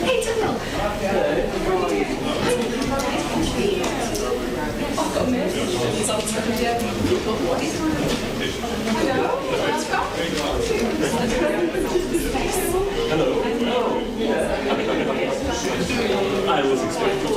Hey, Daniel. Hello. I was expecting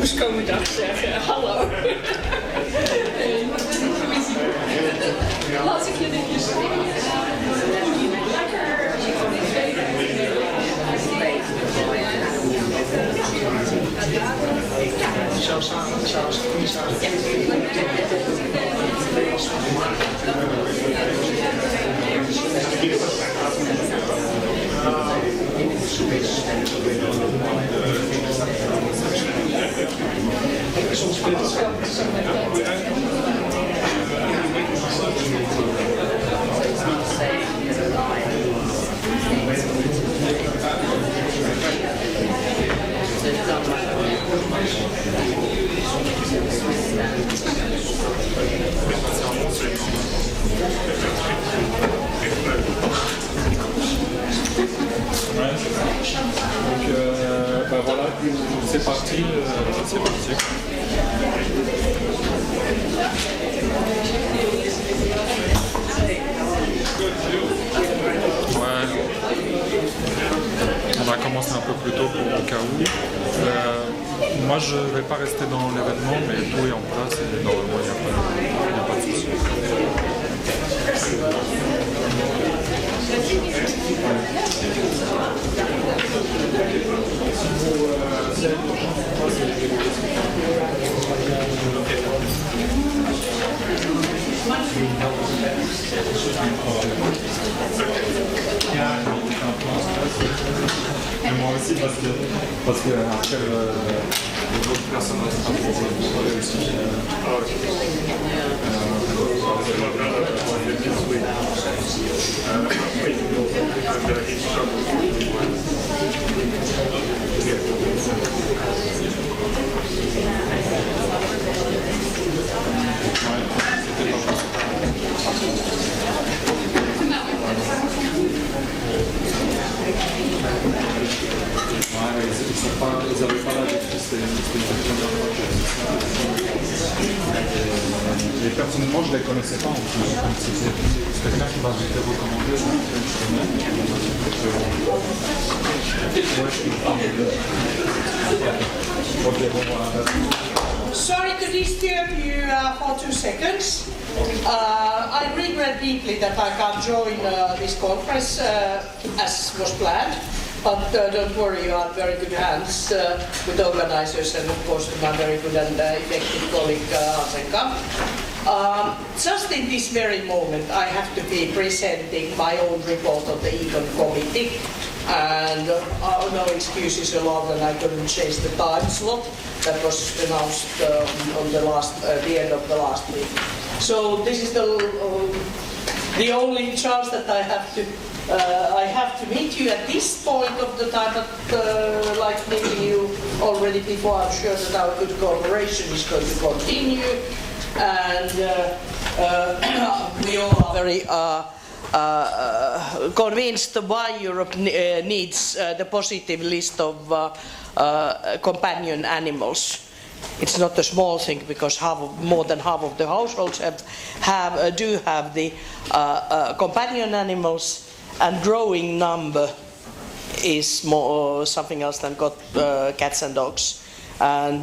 moest komen dag zeggen. Hallo. Laat ik je netjes Zo samen, zelfs de commissaris. Soms speelt het Donc bah voilà, c'est parti. Ouais. On va commencer un peu plus tôt pour au cas où. Moi Moi, je ne vais pas rester dans l'événement, mais tout est en place et normalement, il n'y a pas de souci. Et moi aussi parce que après l'autre personne sera proposée aussi. Ils n'avaient pas l'habitude, c'était une première fois. Et personnellement, je ne les connaissais pas en plus. C'est quelqu'un qui m'avait été recommandé. Sorry to disturb you for 2 seconds. I regret deeply that I can't join this conference as was planned. But don't worry, you are in very good hands with the organizers and of course with my very good and effective colleague Asenka. Just in this very moment, I have to be presenting my own report of the Econ Committee, and no excuses allowed, and I couldn't change the time slot that was announced on the end of the last week. So this is the only chance that I have to meet you at this point of the time, but like meeting you already before, I'm sure that our good cooperation is going to continue, and we all are very convinced why Europe needs the positive list of companion animals. It's not a small thing because more than half of the households do have the companion animals, and growing number is more something else than cats and dogs, and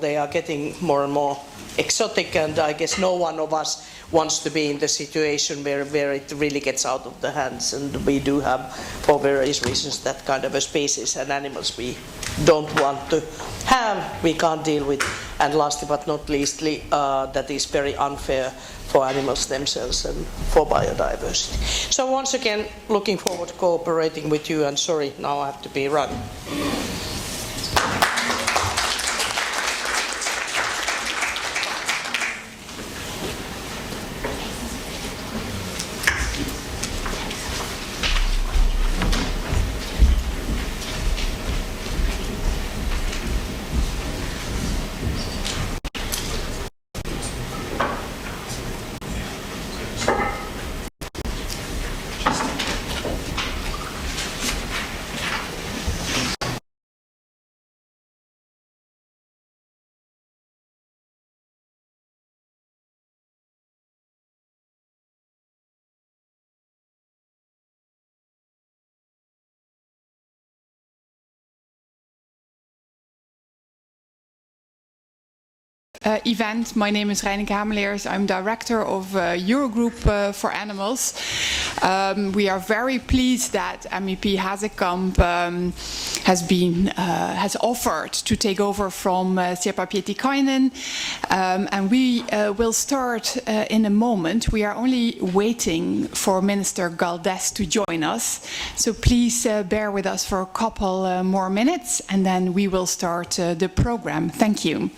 they are getting more and more exotic, and I guess no one of us wants to be in the situation where it really gets out of the hands, and we do have, for various reasons, that kind of a species and animals we don't want to have, we can't deal with, and lastly but not leastly, that is very unfair for animals themselves and for biodiversity. So once again, looking forward to cooperating with you, and sorry, now I have to be run. Event. My name is Reineke Hameleers. I'm director of Eurogroup for Animals. We are very pleased that MEP Hazekamp has offered to take over from Sirpa Pietikainen, and we will start in a moment. We are only waiting for Minister Galdes to join us, so please bear with us for a couple more minutes, and then we will start the program. Thank you.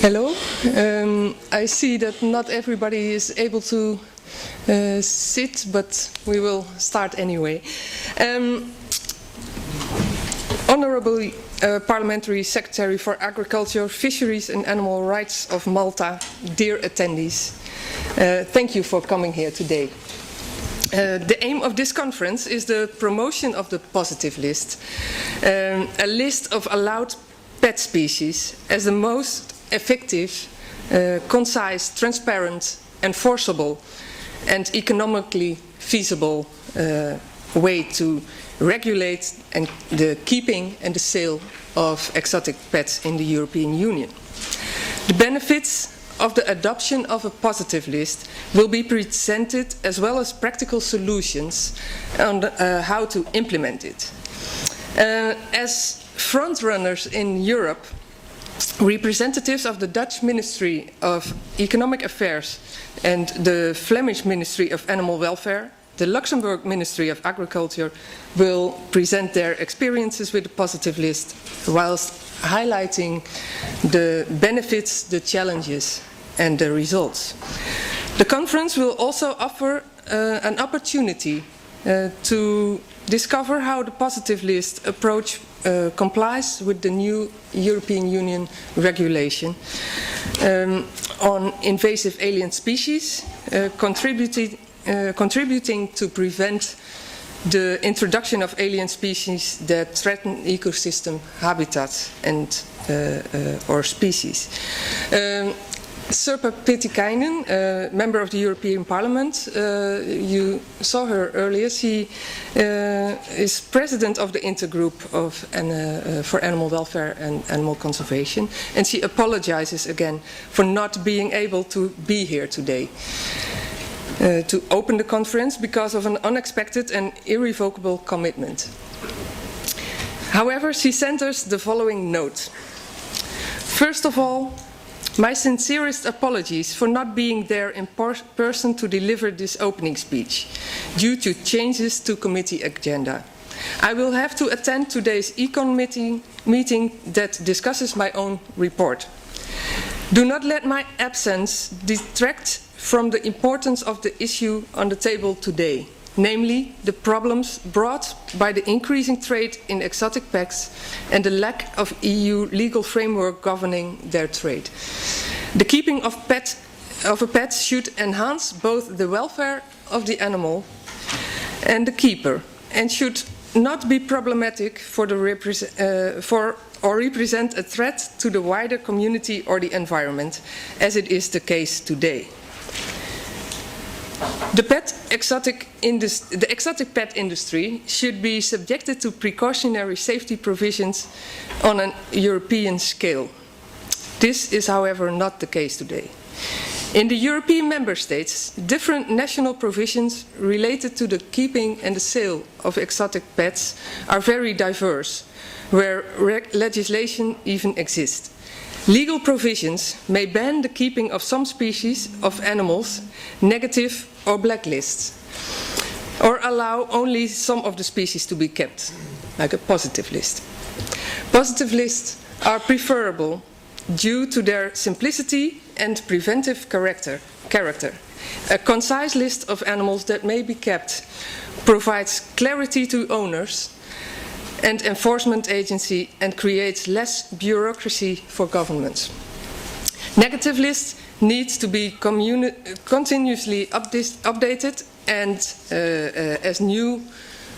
Hello. I see that not everybody is able to sit, but we will start anyway. Honourable Parliamentary Secretary for Agriculture, Fisheries and Animal Rights of Malta, dear attendees, thank you for coming here today. The aim of this conference is the promotion of the positive list, a list of allowed pet species as the most effective, concise, transparent, enforceable and economically feasible way to regulate the keeping and the sale of exotic pets in the European Union. The benefits of the adoption of a positive list will be presented, as well as practical solutions on how to implement it. As frontrunners in Europe, representatives of the Dutch Ministry of Economic Affairs and the Flemish Ministry of Animal Welfare, the Luxembourg Ministry of Agriculture, will present their experiences with the positive list, whilst highlighting the benefits, the challenges and the results. The conference will also offer an opportunity to discover how the positive list approach complies with the new European Union regulation on invasive alien species, contributing to prevent the introduction of alien species that threaten ecosystem habitats and or species. Sirpa Pietikainen, member of the European Parliament, you saw her earlier. She is president of the Intergroup for Animal Welfare and Animal Conservation, and she apologizes again for not being able to be here today to open the conference because of an unexpected and irrevocable commitment. However, she sent us the following note. First of all, my sincerest apologies for not being there in person to deliver this opening speech due to changes to committee agenda. I will have to attend today's Econ meeting that discusses my own report. Do not let my absence detract from the importance of the issue on the table today, namely the problems brought by the increasing trade in exotic pets and the lack of EU legal framework governing their trade. The keeping of a pet should enhance both the welfare of the animal and the keeper, and should not be problematic for or represent a threat to the wider community or the environment, as it is the case today. The exotic pet industry should be subjected to precautionary safety provisions on a European scale. This is, however, not the case today. In the European member states, different national provisions related to the keeping and the sale of exotic pets are very diverse, where legislation even exists. Legal provisions may ban the keeping of some species of animals, negative or blacklist, or allow only some of the species to be kept, like a positive list. Positive lists are preferable due to their simplicity and preventive character. A concise list of animals that may be kept provides clarity to owners and enforcement agency and creates less bureaucracy for governments. Negative lists need to be continuously updated and as new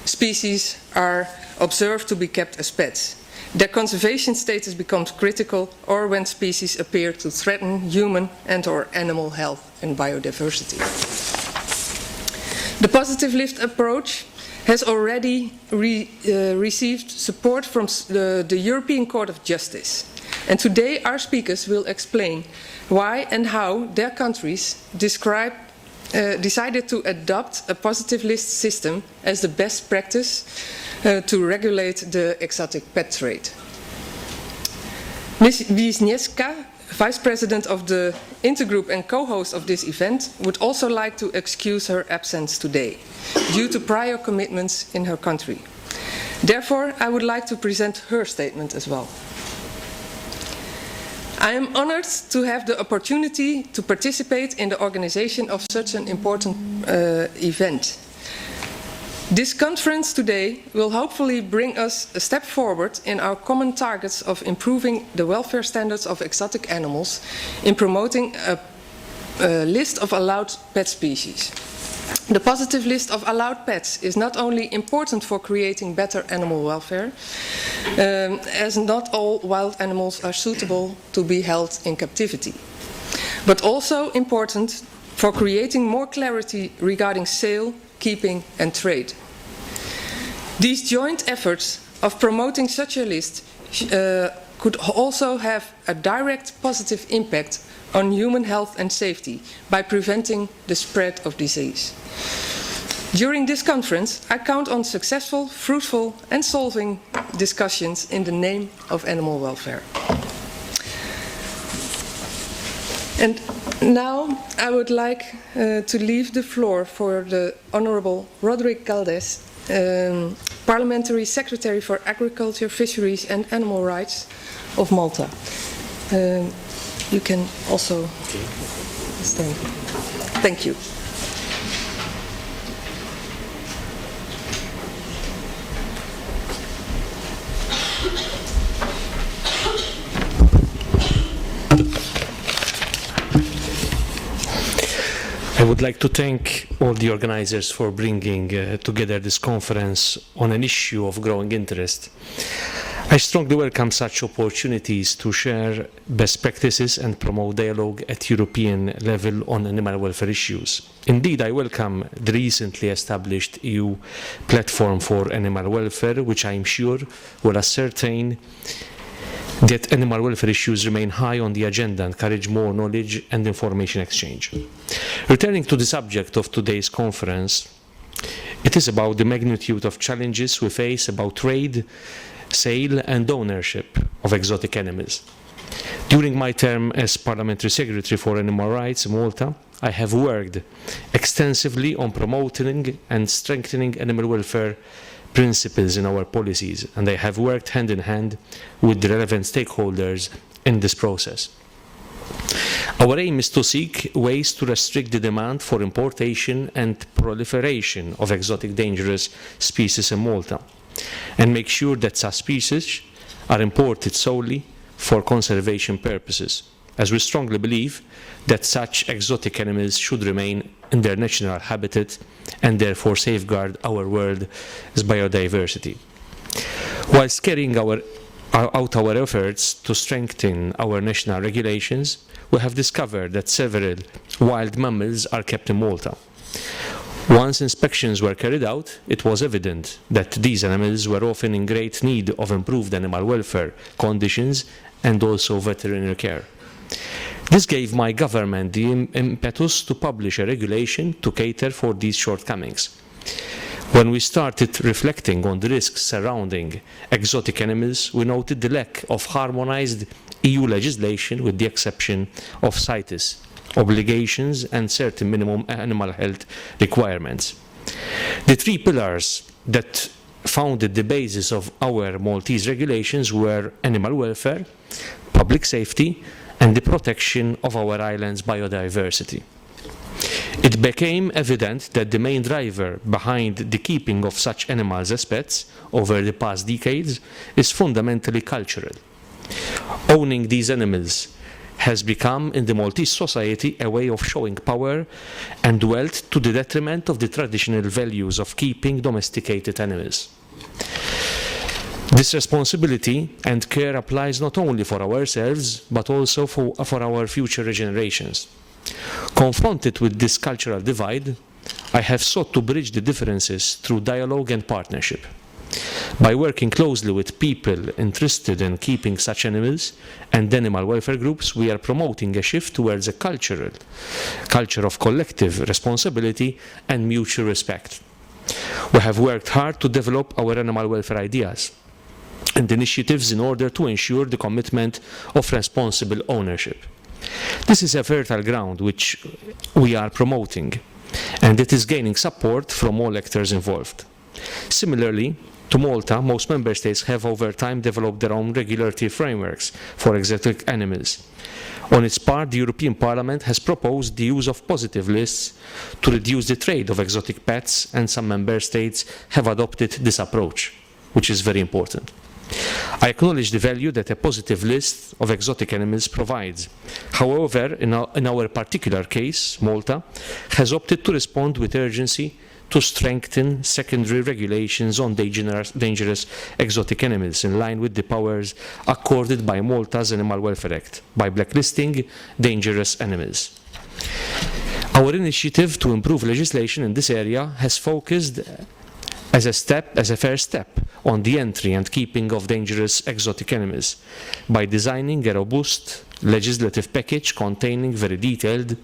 species are observed to be kept as pets. Their conservation status becomes critical or when species appear to threaten human and or animal health and biodiversity. The positive list approach has already received support from the European Court of Justice. And today our speakers will explain why and how their countries decided to adopt a positive list system as the best practice to regulate the exotic pet trade. Ms. Wisniewska, Vice President of the Intergroup and co-host of this event, would also like to excuse her absence today due to prior commitments in her country. Therefore, I would like to present her statement as well. I am honored to have the opportunity to participate in the organization of such an important event. This conference today will hopefully bring us a step forward in our common targets of improving the welfare standards of exotic animals in promoting a list of allowed pet species. The positive list of allowed pets is not only important for creating better animal welfare, as not all wild animals are suitable to be held in captivity, but also important for creating more clarity regarding sale, keeping and trade. These joint efforts of promoting such a list could also have a direct positive impact on human health and safety by preventing the spread of disease. During this conference, I count on successful, fruitful and solving discussions in the name of animal welfare. And now I would like to leave the floor for the Honourable Roderick Galdes, Parliamentary Secretary for Agriculture, Fisheries and Animal Rights of Malta. You can also stand. Thank you. I would like to thank all the organizers for bringing together this conference on an issue of growing interest. I strongly welcome such opportunities to share best practices and promote dialogue at European level on animal welfare issues. Indeed, I welcome the recently established EU platform for animal welfare, which I am sure will ascertain that animal welfare issues remain high on the agenda and encourage more knowledge and information exchange. Returning to the subject of today's conference, it is about the magnitude of challenges we face about trade, sale and ownership of exotic animals. During my term as Parliamentary Secretary for Animal Rights in Malta, I have worked extensively on promoting and strengthening animal welfare principles in our policies, and I have worked hand in hand with the relevant stakeholders in this process. Our aim is to seek ways to restrict the demand for importation and proliferation of exotic dangerous species in Malta, and make sure that such species are imported solely for conservation purposes, as we strongly believe that such exotic animals should remain in their natural habitat and therefore safeguard our world's biodiversity. Whilst carrying out our efforts to strengthen our national regulations, we have discovered that several wild mammals are kept in Malta. Once inspections were carried out, it was evident that these animals were often in great need of improved animal welfare conditions and also veterinary care. This gave my government the impetus to publish a regulation to cater for these shortcomings. When we started reflecting on the risks surrounding exotic animals, we noted the lack of harmonized EU legislation with the exception of CITES obligations and certain minimum animal health requirements. The three pillars that founded the basis of our Maltese regulations were animal welfare, public safety, and the protection of our island's biodiversity. It became evident that the main driver behind the keeping of such animals as pets over the past decades is fundamentally cultural. Owning these animals has become in the Maltese society a way of showing power and wealth to the detriment of the traditional values of keeping domesticated animals. This responsibility and care applies not only for ourselves, but also for our future generations. Confronted with this cultural divide, I have sought to bridge the differences through dialogue and partnership. By working closely with people interested in keeping such animals and animal welfare groups, we are promoting a shift towards a culture of collective responsibility and mutual respect. We have worked hard to develop our animal welfare ideas and initiatives in order to ensure the commitment of responsible ownership. This is a fertile ground which we are promoting, and it is gaining support from all actors involved. Similarly, to Malta, most member states have over time developed their own regulatory frameworks for exotic animals. On its part, the European Parliament has proposed the use of positive lists to reduce the trade of exotic pets, and some member states have adopted this approach, which is very important. I acknowledge the value that a positive list of exotic animals provides. However, in our particular case, Malta has opted to respond with urgency to strengthen secondary regulations on dangerous exotic animals in line with the powers accorded by Malta's Animal Welfare Act by blacklisting dangerous animals. Our initiative to improve legislation in this area has focused as a first step on the entry and keeping of dangerous exotic animals by designing a robust legislative package containing very detailed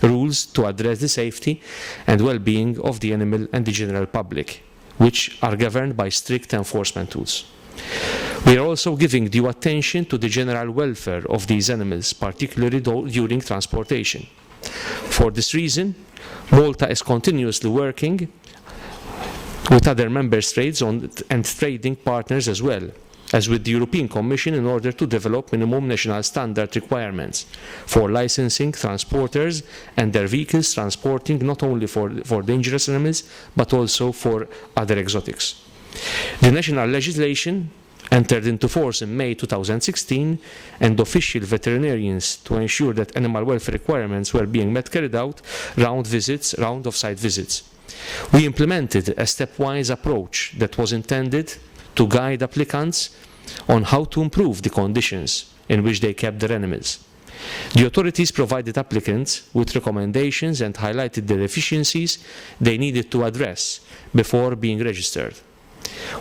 rules to address the safety and well-being of the animal and the general public, which are governed by strict enforcement tools. We are also giving due attention to the general welfare of these animals, particularly during transportation. For this reason, Malta is continuously working with other member states and trading partners as well as with the European Commission in order to develop minimum national standard requirements for licensing transporters and their vehicles transporting not only for dangerous animals but also for other exotics. The national legislation entered into force in May 2016 and official veterinarians to ensure that animal welfare requirements were being met carried out round of site visits. We implemented a stepwise approach that was intended to guide applicants on how to improve the conditions in which they kept their animals. The authorities provided applicants with recommendations and highlighted the deficiencies they needed to address before being registered.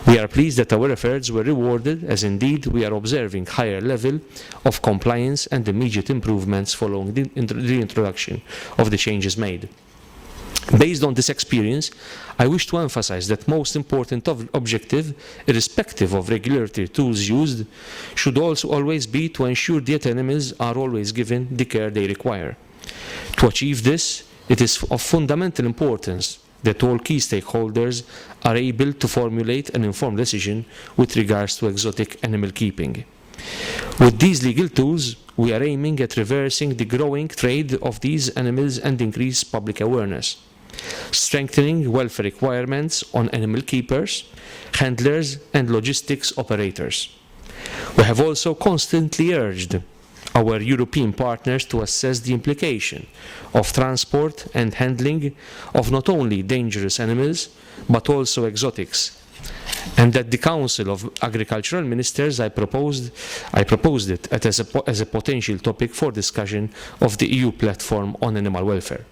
We are pleased that our efforts were rewarded, as indeed we are observing higher level of compliance and immediate improvements following the introduction of the changes made. Based on this experience, I wish to emphasize that most important objective, irrespective of regulatory tools used, should also always be to ensure that animals are always given the care they require. To achieve this, it is of fundamental importance that all key stakeholders are able to formulate an informed decision with regards to exotic animal keeping. With these legal tools, we are aiming at reversing the growing trade of these animals and increase public awareness, strengthening welfare requirements on animal keepers, handlers, and logistics operators. We have also constantly urged our European partners to assess the implication of transport and handling of not only dangerous animals, but also exotics And at the Council of Agricultural Ministers, I proposed it as a potential topic for discussion of the EU platform on animal welfare.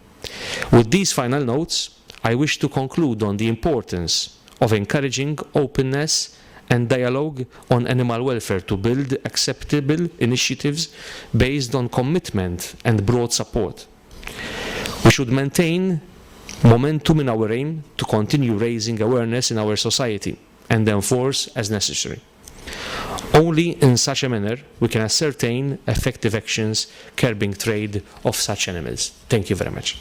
With these final notes, I wish to conclude on the importance of encouraging openness and dialogue on animal welfare to build acceptable initiatives based on commitment and broad support. We should maintain momentum in our aim to continue raising awareness in our society and enforce as necessary. Only in such a manner we can ascertain effective actions curbing trade of such animals. Thank you very much.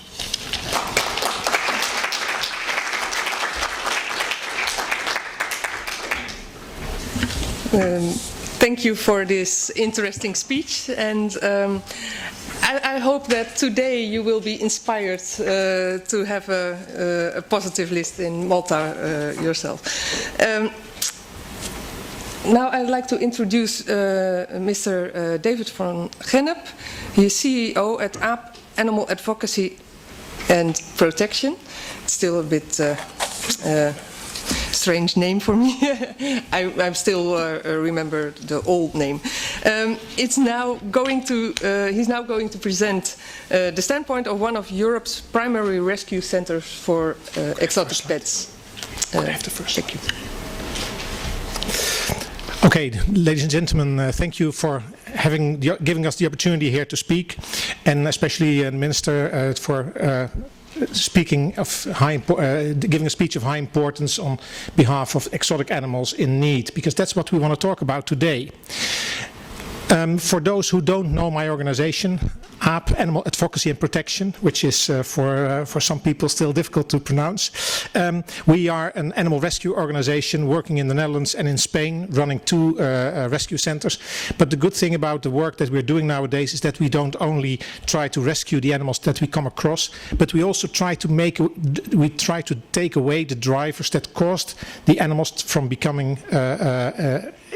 Thank you for this interesting speech, and I hope that today you will be inspired to have a positive list in Malta yourself. Now I'd like to introduce Mr. David van Gennep. He is CEO at AAP, Animal Advocacy and Protection. It's still a bit strange name for me. I still remember the old name. He's now going to present the standpoint of one of Europe's primary rescue centers for exotic pets. Thank you. Okay, ladies and gentlemen, thank you for giving us the opportunity here to speak, and especially Minister for giving a speech of high importance on behalf of exotic animals in need, because that's what we want to talk about today. For those who don't know my organization, AAP, Animal Advocacy and Protection, which is for some people still difficult to pronounce, we are an animal rescue organization working in the Netherlands and in Spain, running 2 rescue centers. But the good thing about the work that we're doing nowadays is that we don't only try to rescue the animals that we come across, but we also try to take away the drivers that caused the animals from becoming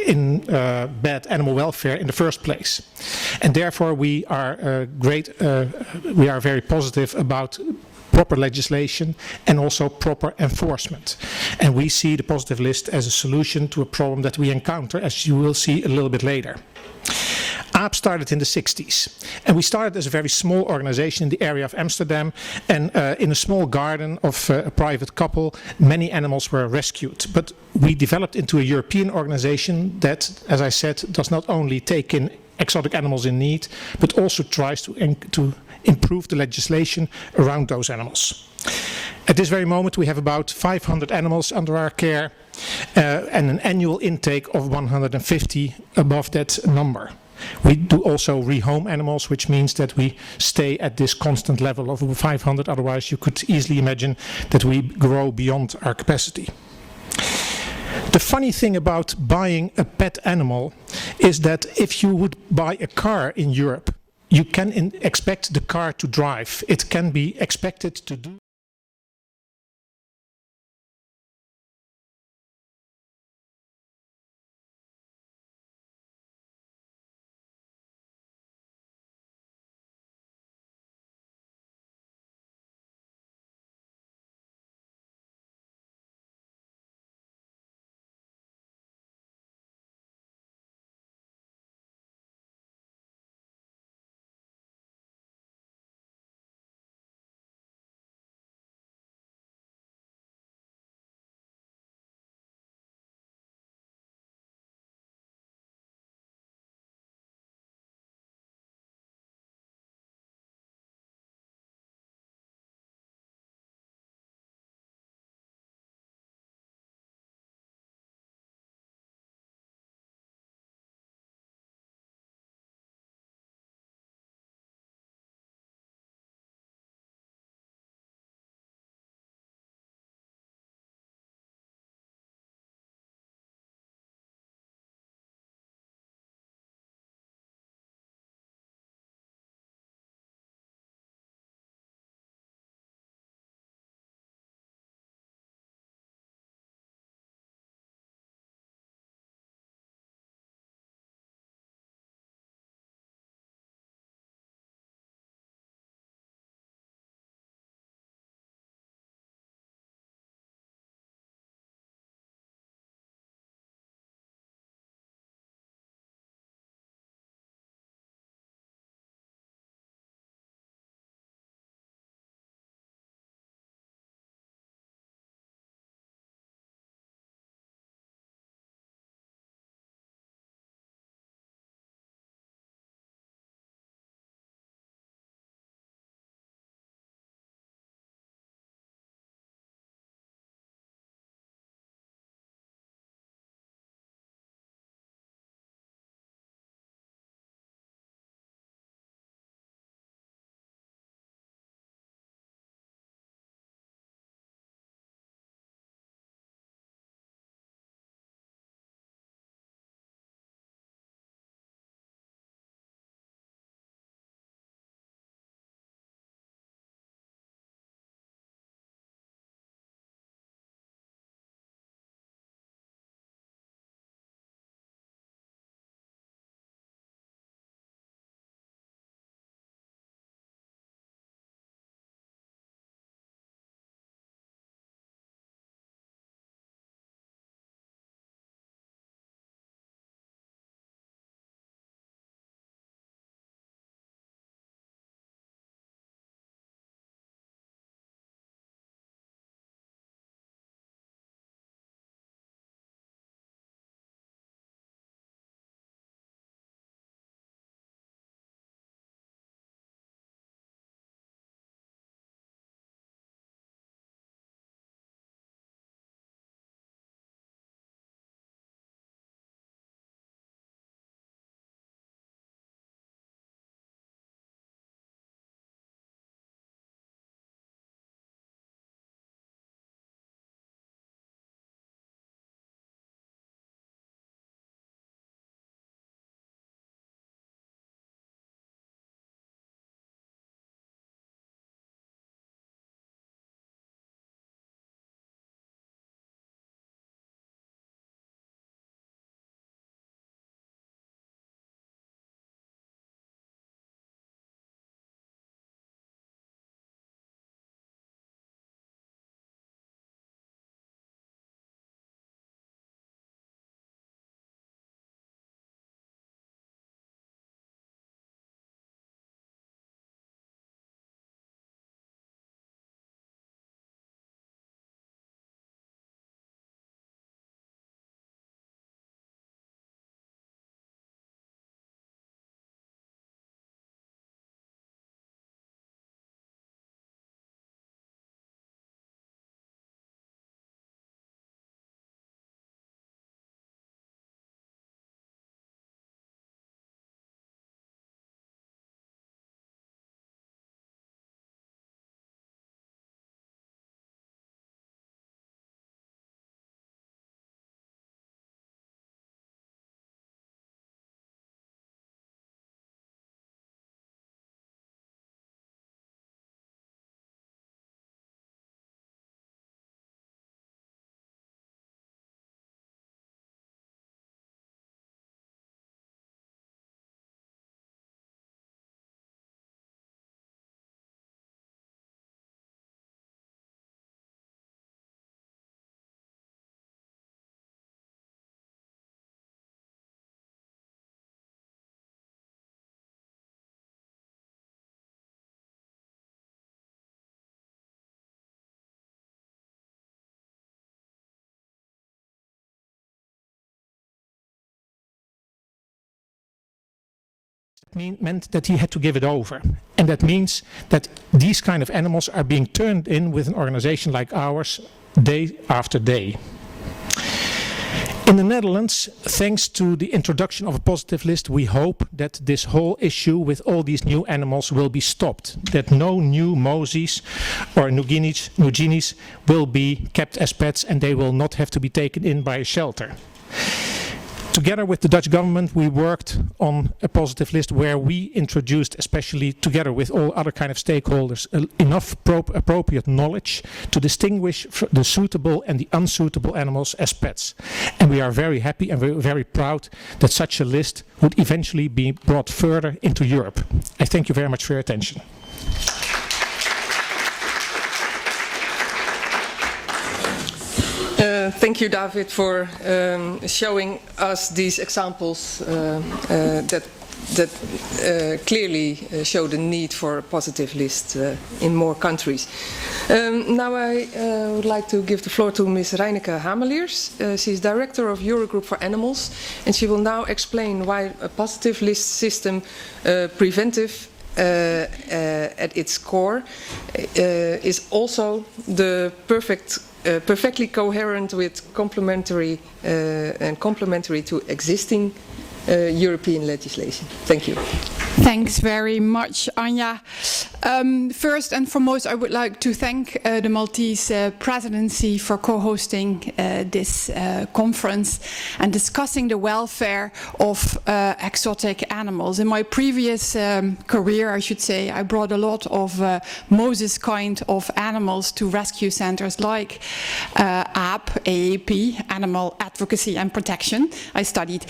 in bad animal welfare in the first place. And therefore we are very positive about proper legislation and also proper enforcement. And we see the positive list as a solution to a problem that we encounter, as you will see a little bit later. AAP started in the 60s, and we started as a very small organization in the area of Amsterdam, and in a small garden of a private couple, many animals were rescued. But we developed into a European organization that, as I said, does not only take in exotic animals in need, but also tries to improve the legislation around those animals. At this very moment we have about 500 animals under our care and an annual intake of 150 above that number. We do also rehome animals, which means that we stay at this constant level of 500, otherwise you could easily imagine that we grow beyond our capacity. The funny thing about buying a pet animal is that if you would buy a car in Europe, you can expect the car to drive. It can be expected to do meant that he had to give it over. And that means that these kind of animals are being turned in with an organization like ours day after day. In the Netherlands, thanks to the introduction of a positive list, we hope that this whole issue with all these new animals will be stopped. That no new Moses or New Guineas will be kept as pets and they will not have to be taken in by a shelter. Together with the Dutch government, we worked on a positive list where we introduced, especially together with all other kind of stakeholders, enough appropriate knowledge to distinguish the suitable and the unsuitable animals as pets. And we are very happy and very proud that such a list would eventually be brought further into Europe. I thank you very much for your attention. Thank you, David, for showing us these examples that clearly show the need for a positive list in more countries. Now I would like to give the floor to Ms. Reineke Hameliers. She is Director of Eurogroup for Animals, and she will now explain why a positive list system, preventive at its core, is also the perfectly coherent with complementary and complementary to existing European legislation. Thank you. Thanks very much, Anja. First and foremost, I would like to thank the Maltese Presidency for co-hosting this conference and discussing the welfare of exotic animals. In my previous career, I should say, I brought a lot of Moses kind of animals to rescue centers like AAP, Animal Advocacy and Protection. I studied.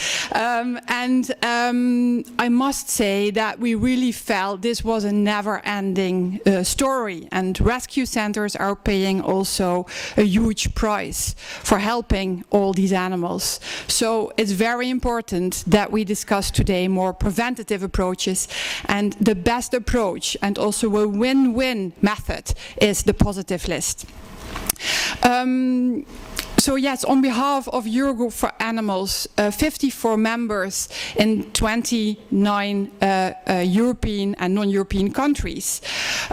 I must say that we really felt this was a never-ending story, and rescue centers are paying also a huge price for helping all these animals. So it's very important that we discuss today more preventative approaches, and the best approach and also a win-win method is the positive list. So yes, on behalf of Eurogroup for Animals, 54 members in 29 European and non-European countries,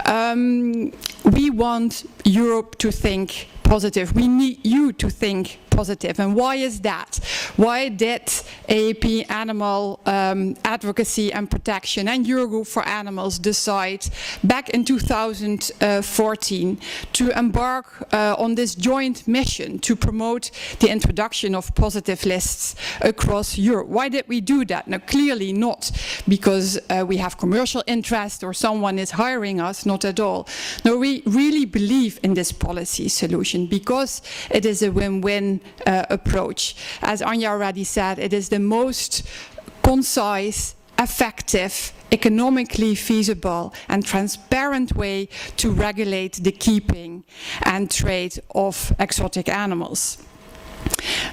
we want Europe to think positive. We need you to think positive. And why is that? Why did AAP, Animal Advocacy and Protection, and Eurogroup for Animals decide back in 2014 to embark on this joint mission to promote the introduction of positive lists across Europe? Why did we do that? Now, clearly not because we have commercial interest or someone is hiring us, not at all. No, we really believe in this policy solution because it is a win-win approach. As Anja already said, it is the most concise, effective, economically feasible and transparent way to regulate the keeping and trade of exotic animals.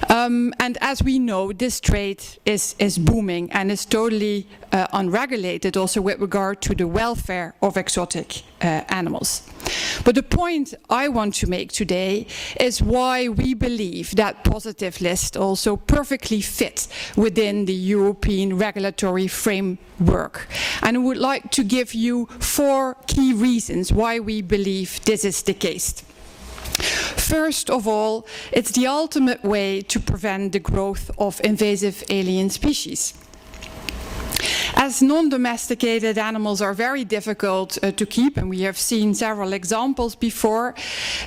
And as we know, this trade is booming and is totally unregulated also with regard to the welfare of exotic animals. But the point I want to make today is why we believe that positive list also perfectly fit within the European regulatory framework. And I would like to give you 4 key reasons why we believe this is the case. First of all, it's the ultimate way to prevent the growth of invasive alien species. As non-domesticated animals are very difficult to keep, and we have seen several examples before,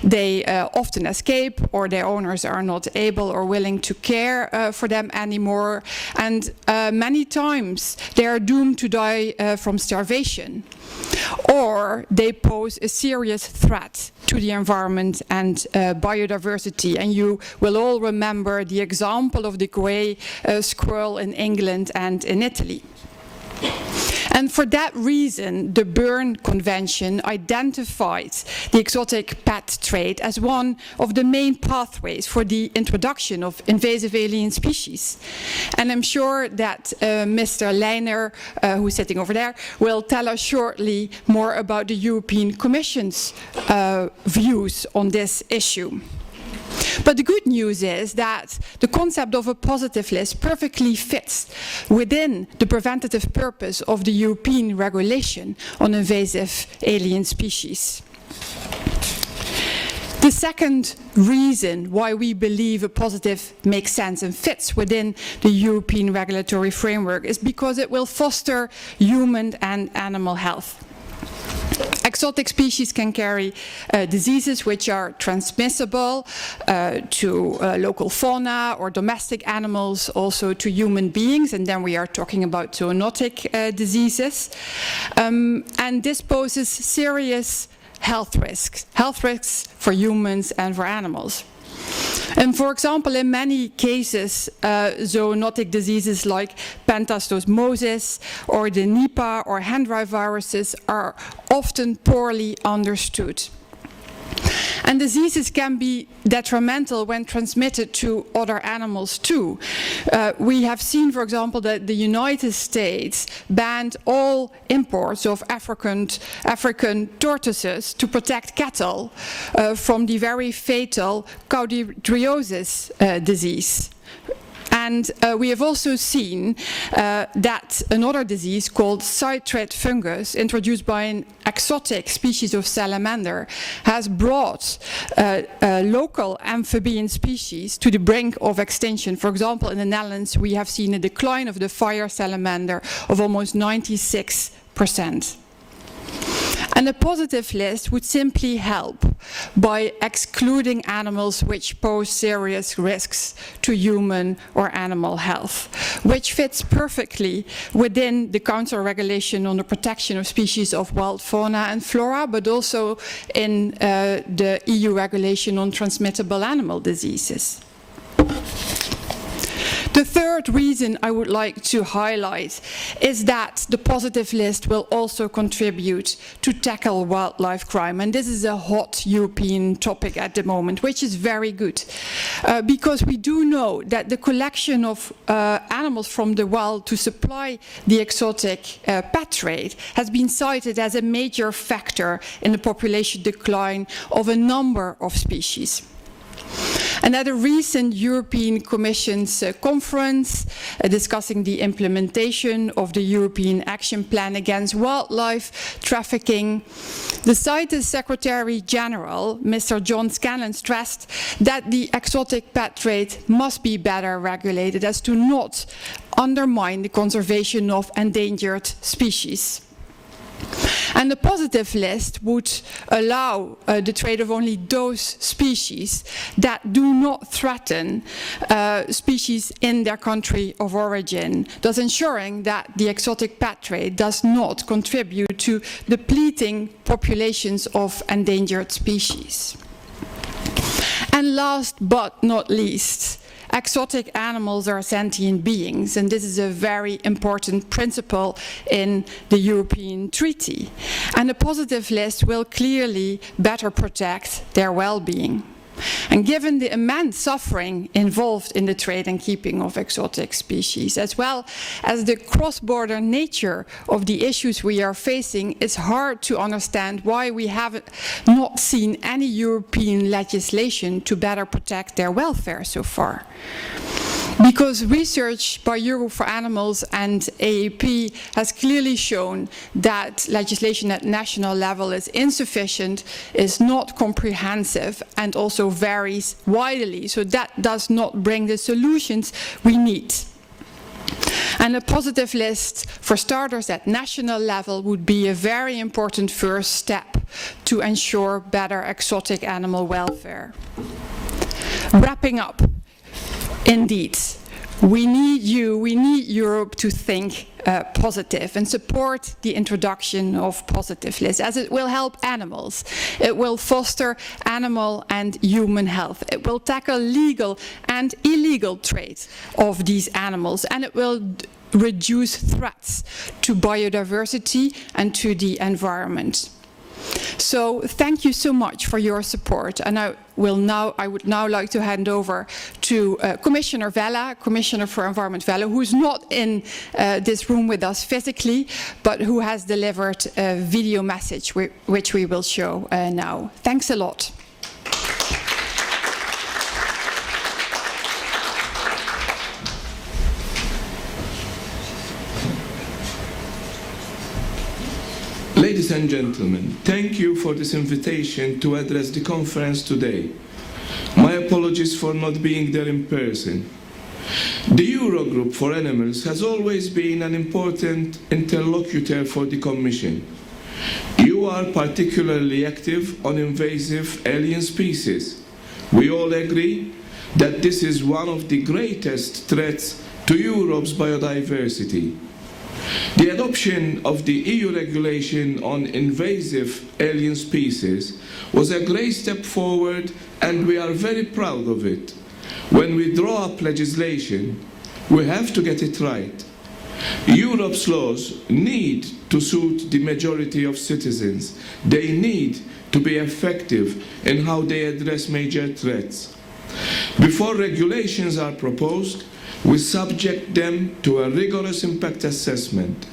they often escape or their owners are not able or willing to care for them anymore, and many times they are doomed to die from starvation, or they pose a serious threat to the environment and biodiversity. And you will all remember the example of the grey squirrel in England and in Italy. And for that reason, the Berne Convention identifies the exotic pet trade as one of the main pathways for the introduction of invasive alien species. And I'm sure that Mr. Leiner, who's sitting over there, will tell us shortly more about the European Commission's views on this issue. But the good news is that the concept of a positive list perfectly fits within the preventative purpose of the European regulation on invasive alien species. The second reason why we believe a positive makes sense and fits within the European regulatory framework is because it will foster human and animal health. Exotic species can carry diseases which are transmissible to local fauna or domestic animals, also to human beings, and then we are talking about zoonotic diseases. And this poses serious health risks for humans and for animals. And for example, in many cases, zoonotic diseases like pentastosmosis or the Nipah or hand dry viruses are often poorly understood. And diseases can be detrimental when transmitted to other animals too. We have seen, for example, that the United States banned all imports of African tortoises to protect cattle from the very fatal cowdriosis disease. And we have also seen that another disease called citrate fungus, introduced by an exotic species of salamander, has brought local amphibian species to the brink of extinction. For example, in the Netherlands, we have seen a decline of the fire salamander of almost 96%. And a positive list would simply help by excluding animals which pose serious risks to human or animal health, which fits perfectly within the Council regulation on the protection of species of wild fauna and flora, but also in the EU regulation on transmittable animal diseases. The third reason I would like to highlight is that the positive list will also contribute to tackle wildlife crime. And this is a hot European topic at the moment, which is very good. Because we do know that the collection of animals from the wild to supply the exotic pet trade has been cited as a major factor in the population decline of a number of species. And at a recent European Commission's conference discussing the implementation of the European Action Plan against wildlife trafficking, the CITES Secretary General, Mr. John Scanlon, stressed that the exotic pet trade must be better regulated as to not undermine the conservation of endangered species. And the positive list would allow the trade of only those species that do not threaten species in their country of origin, thus ensuring that the exotic pet trade does not contribute to depleting populations of endangered species. And last but not least, exotic animals are sentient beings, and this is a very important principle in the European Treaty. And a positive list will clearly better protect their well-being. And given the immense suffering involved in the trade and keeping of exotic species, as well as the cross-border nature of the issues we are facing, it's hard to understand why we have not seen any European legislation to better protect their welfare so far. Because research by Eurogroup for Animals and AAP has clearly shown that legislation at national level is insufficient, is not comprehensive, and also varies widely. So that does not bring the solutions we need. And a positive list, for starters at national level, would be a very important first step to ensure better exotic animal welfare. Wrapping up. Indeed, we need Europe to think positive and support the introduction of positive lists, as it will help animals. It will foster animal and human health. It will tackle legal and illegal trade of these animals, and it will reduce threats to biodiversity and to the environment. So thank you so much for your support, and I would now like to hand over to Commissioner Vella, Commissioner for Environment Vella, who is not in this room with us physically, but who has delivered a video message which we will show now. Thanks a lot. Ladies and gentlemen, thank you for this invitation to address the conference today. My apologies for not being there in person. The Eurogroup for Animals has always been an important interlocutor for the Commission. You are particularly active on invasive alien species. We all agree that this is one of the greatest threats to Europe's biodiversity. The adoption of the EU regulation on invasive alien species was a great step forward, and we are very proud of it. When we draw up legislation, we have to get it right. Europe's laws need to suit the majority of citizens. They need to be effective in how they address major threats. Before regulations are proposed, we subject them to a rigorous impact assessment.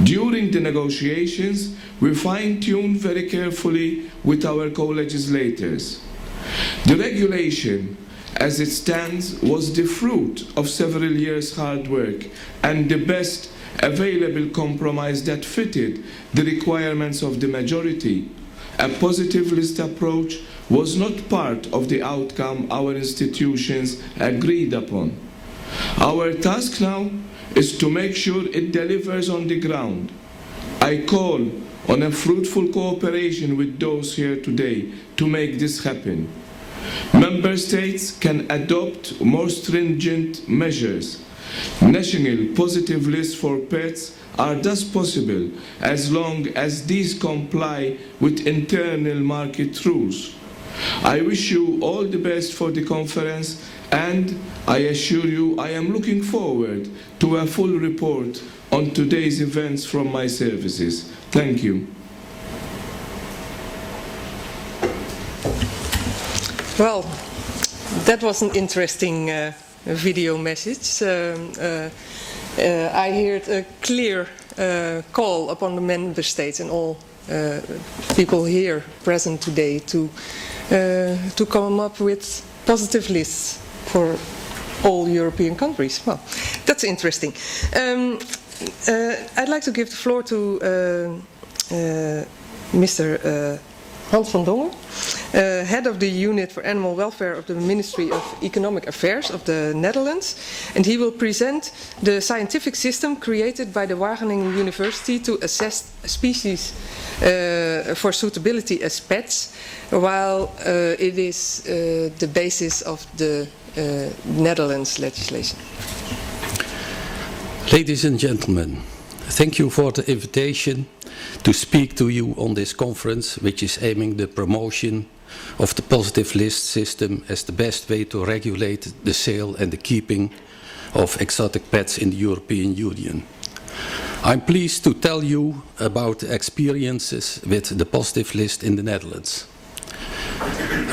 During the negotiations, we fine-tune very carefully with our co-legislators. The regulation, as it stands, was the fruit of several years' hard work and the best available compromise that fitted the requirements of the majority. A positive list approach was not part of the outcome our institutions agreed upon. Our task now is to make sure it delivers on the ground. I call on a fruitful cooperation with those here today to make this happen. Member States can adopt more stringent measures. National positive lists for pets are thus possible as long as these comply with internal market rules. I wish you all the best for the conference, and I assure you I am looking forward to a full report on today's events from my services. Thank you. Well, that was an interesting video message. I heard a clear call upon the member states and all people here present today to come up with positive lists for all European countries. Well, that's interesting. I'd like to give the floor to Mr. Hans van Dongen, head of the Unit for Animal Welfare of the Ministry of Economic Affairs of the Netherlands, and he will present the scientific system created by the Wageningen University to assess species for suitability as pets, while it is the basis of the Netherlands legislation. Ladies and gentlemen, thank you for the invitation to speak to you on this conference, which is aiming the promotion of the positive list system as the best way to regulate the sale and the keeping of exotic pets in the European Union. I'm pleased to tell you about the experiences with the positive list in the Netherlands.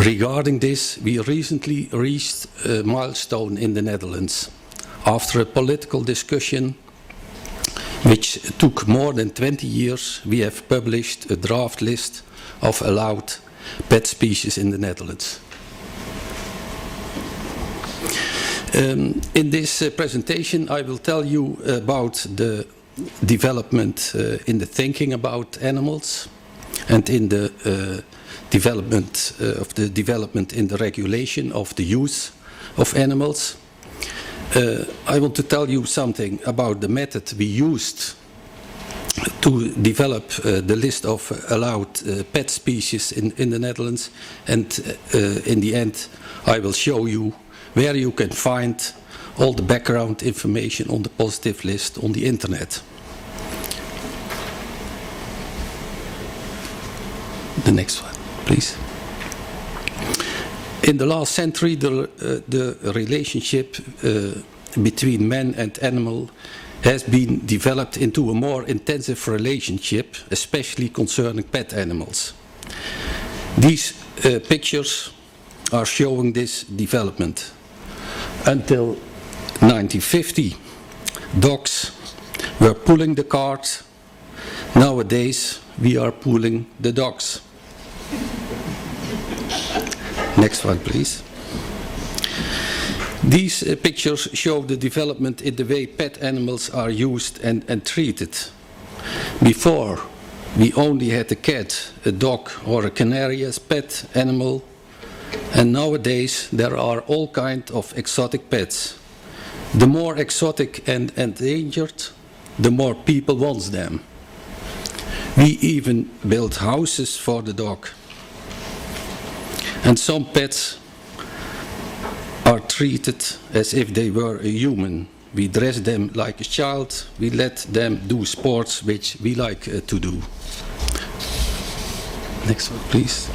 Regarding this, we recently reached a milestone in the Netherlands. After a political discussion which took more than 20 years, we have published a draft list of allowed pet species in the Netherlands. In this presentation, I will tell you about the development in the thinking about animals and in the development in the regulation of the use of animals. I want to tell you something about the method we used to develop the list of allowed pet species in the Netherlands, and in the end I will show you where you can find all the background information on the positive list on the internet. The next one, please. In the last century, the relationship between man and animal has been developed into a more intensive relationship, especially concerning pet animals. These pictures are showing this development. Until 1950, dogs were pulling the cart. Nowadays, we are pulling the dogs. Next one, please. These pictures show the development in the way pet animals are used and treated. Before, we only had a cat, a dog or a canary as pet animal, and nowadays there are all kinds of exotic pets. The more exotic and endangered, the more people want them. We even build houses for the dog. And some pets are treated as if they were a human. We dress them like a child, we let them do sports which we like to do. Next one, please.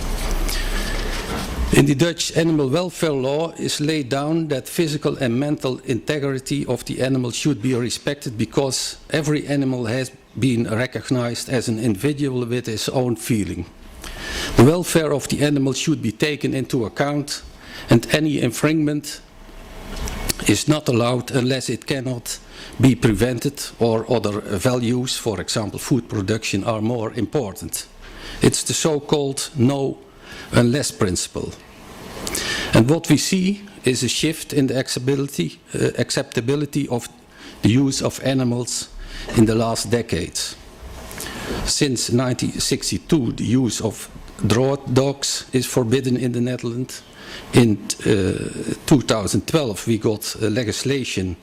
In the Dutch animal welfare law is laid down that physical and mental integrity of the animal should be respected because every animal has been recognized as an individual with his own feeling. The welfare of the animal should be taken into account, and any infringement is not allowed unless it cannot be prevented or other values, for example food production, are more important. It's the so-called no unless principle. And what we see is a shift in the acceptability of the use of animals in the last decades. Since 1962, the use of draught dogs is forbidden in the Netherlands. In 2012, we got legislation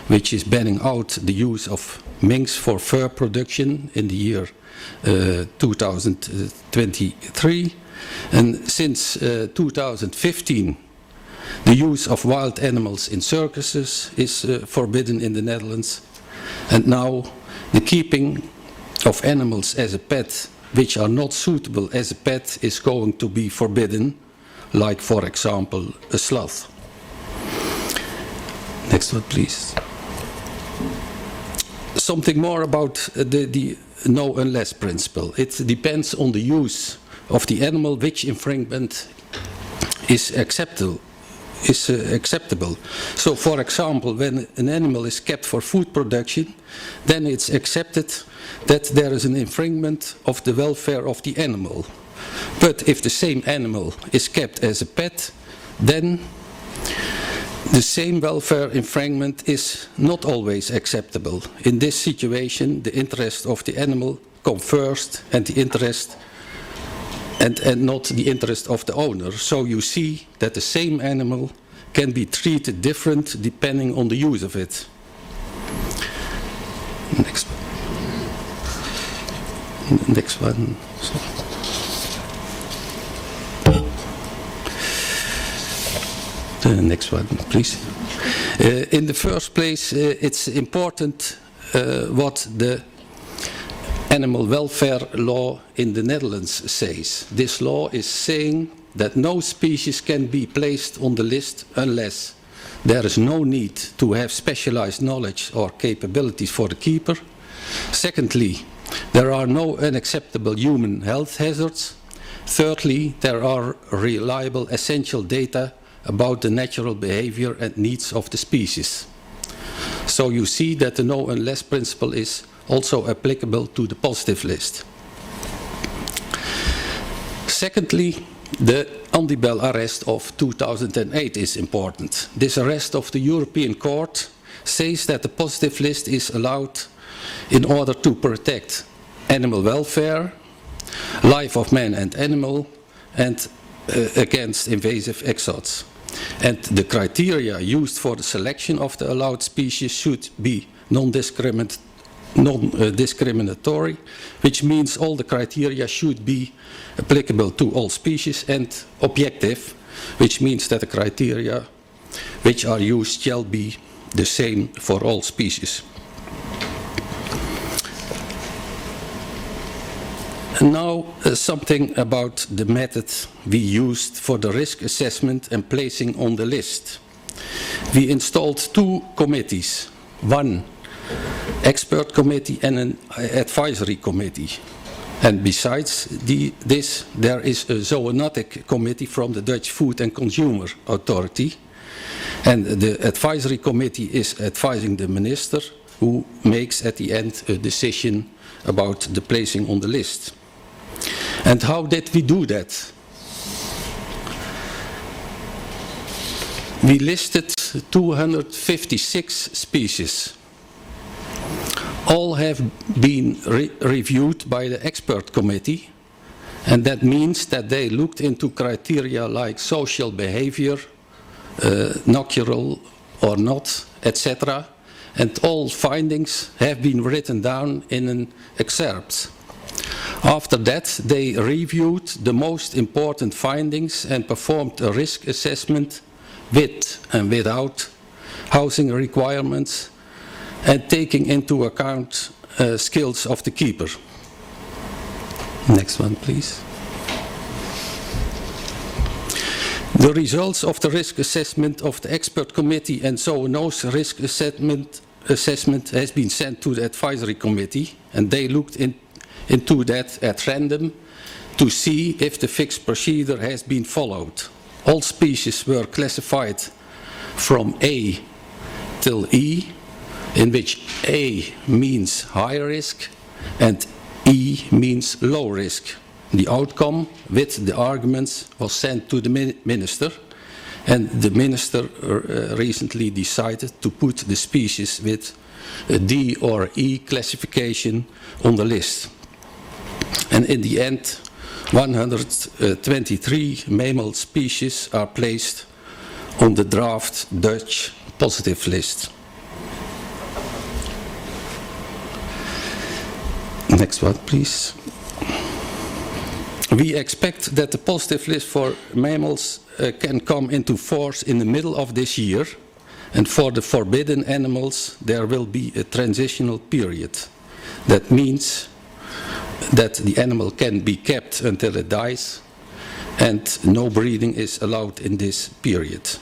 which is banning out the use of minks for fur production in the year 2023. And since 2015, the use of wild animals in circuses is forbidden in the Netherlands. And now the keeping of animals as a pet which are not suitable as a pet is going to be forbidden, like for example a sloth. Next one, please. Something more about the no unless principle. It depends on the use of the animal which infringement is acceptable. So for example, when an animal is kept for food production, then it's accepted that there is an infringement of the welfare of the animal. But if the same animal is kept as a pet, then the same welfare infringement is not always acceptable. In this situation, the interest of the animal comes first, and the interest and not the interest of the owner. So you see that the same animal can be treated different depending on the use of it. Next one. Next one. The next one, please. In the first place, it's important what the animal welfare law in the Netherlands says. This law is saying that no species can be placed on the list unless there is no need to have specialized knowledge or capabilities for the keeper. Secondly, there are no unacceptable human health hazards. Thirdly, there are reliable essential data about the natural behavior and needs of the species. So you see that the no unless principle is also applicable to the positive list. Secondly, the Andibel arrest of 2008 is important. This arrest of the European Court says that the positive list is allowed in order to protect animal welfare, life of man and animal, and against invasive exotes. And the criteria used for the selection of the allowed species should be non-discriminatory, which means all the criteria should be applicable to all species, and objective, which means that the criteria which are used shall be the same for all species. And now something about the method we used for the risk assessment and placing on the list. We installed two committees, one expert committee and an advisory committee. And besides this, there is a zoonotic committee from the Dutch Food and Consumer Authority. And the advisory committee is advising the minister, who makes at the end a decision about the placing on the list. And how did we do that? We listed 256 species. all have been reviewed by the expert committee, and that means that they looked into criteria like social behavior, natural or not, etc. And all findings have been written down in an excerpt. After that, they reviewed the most important findings and performed a risk assessment with and without housing requirements and taking into account skills of the keeper. Next one, please. The results of the risk assessment of the expert committee and Zoonose risk assessment has been sent to the advisory committee, and they looked into that at random to see if the fixed procedure has been followed. All species were classified from A till E, in which A means high risk and E means low risk. The outcome with the arguments was sent to the minister, and the minister recently decided to put the species with a D or E classification on the list. And in the end, 123 mammal species are placed on the draft Dutch positive list. Next one, please. We expect that the positive list for mammals can come into force in the middle of this year, and for the forbidden animals there will be a transitional period. That means that the animal can be kept until it dies, and no breeding is allowed in this period.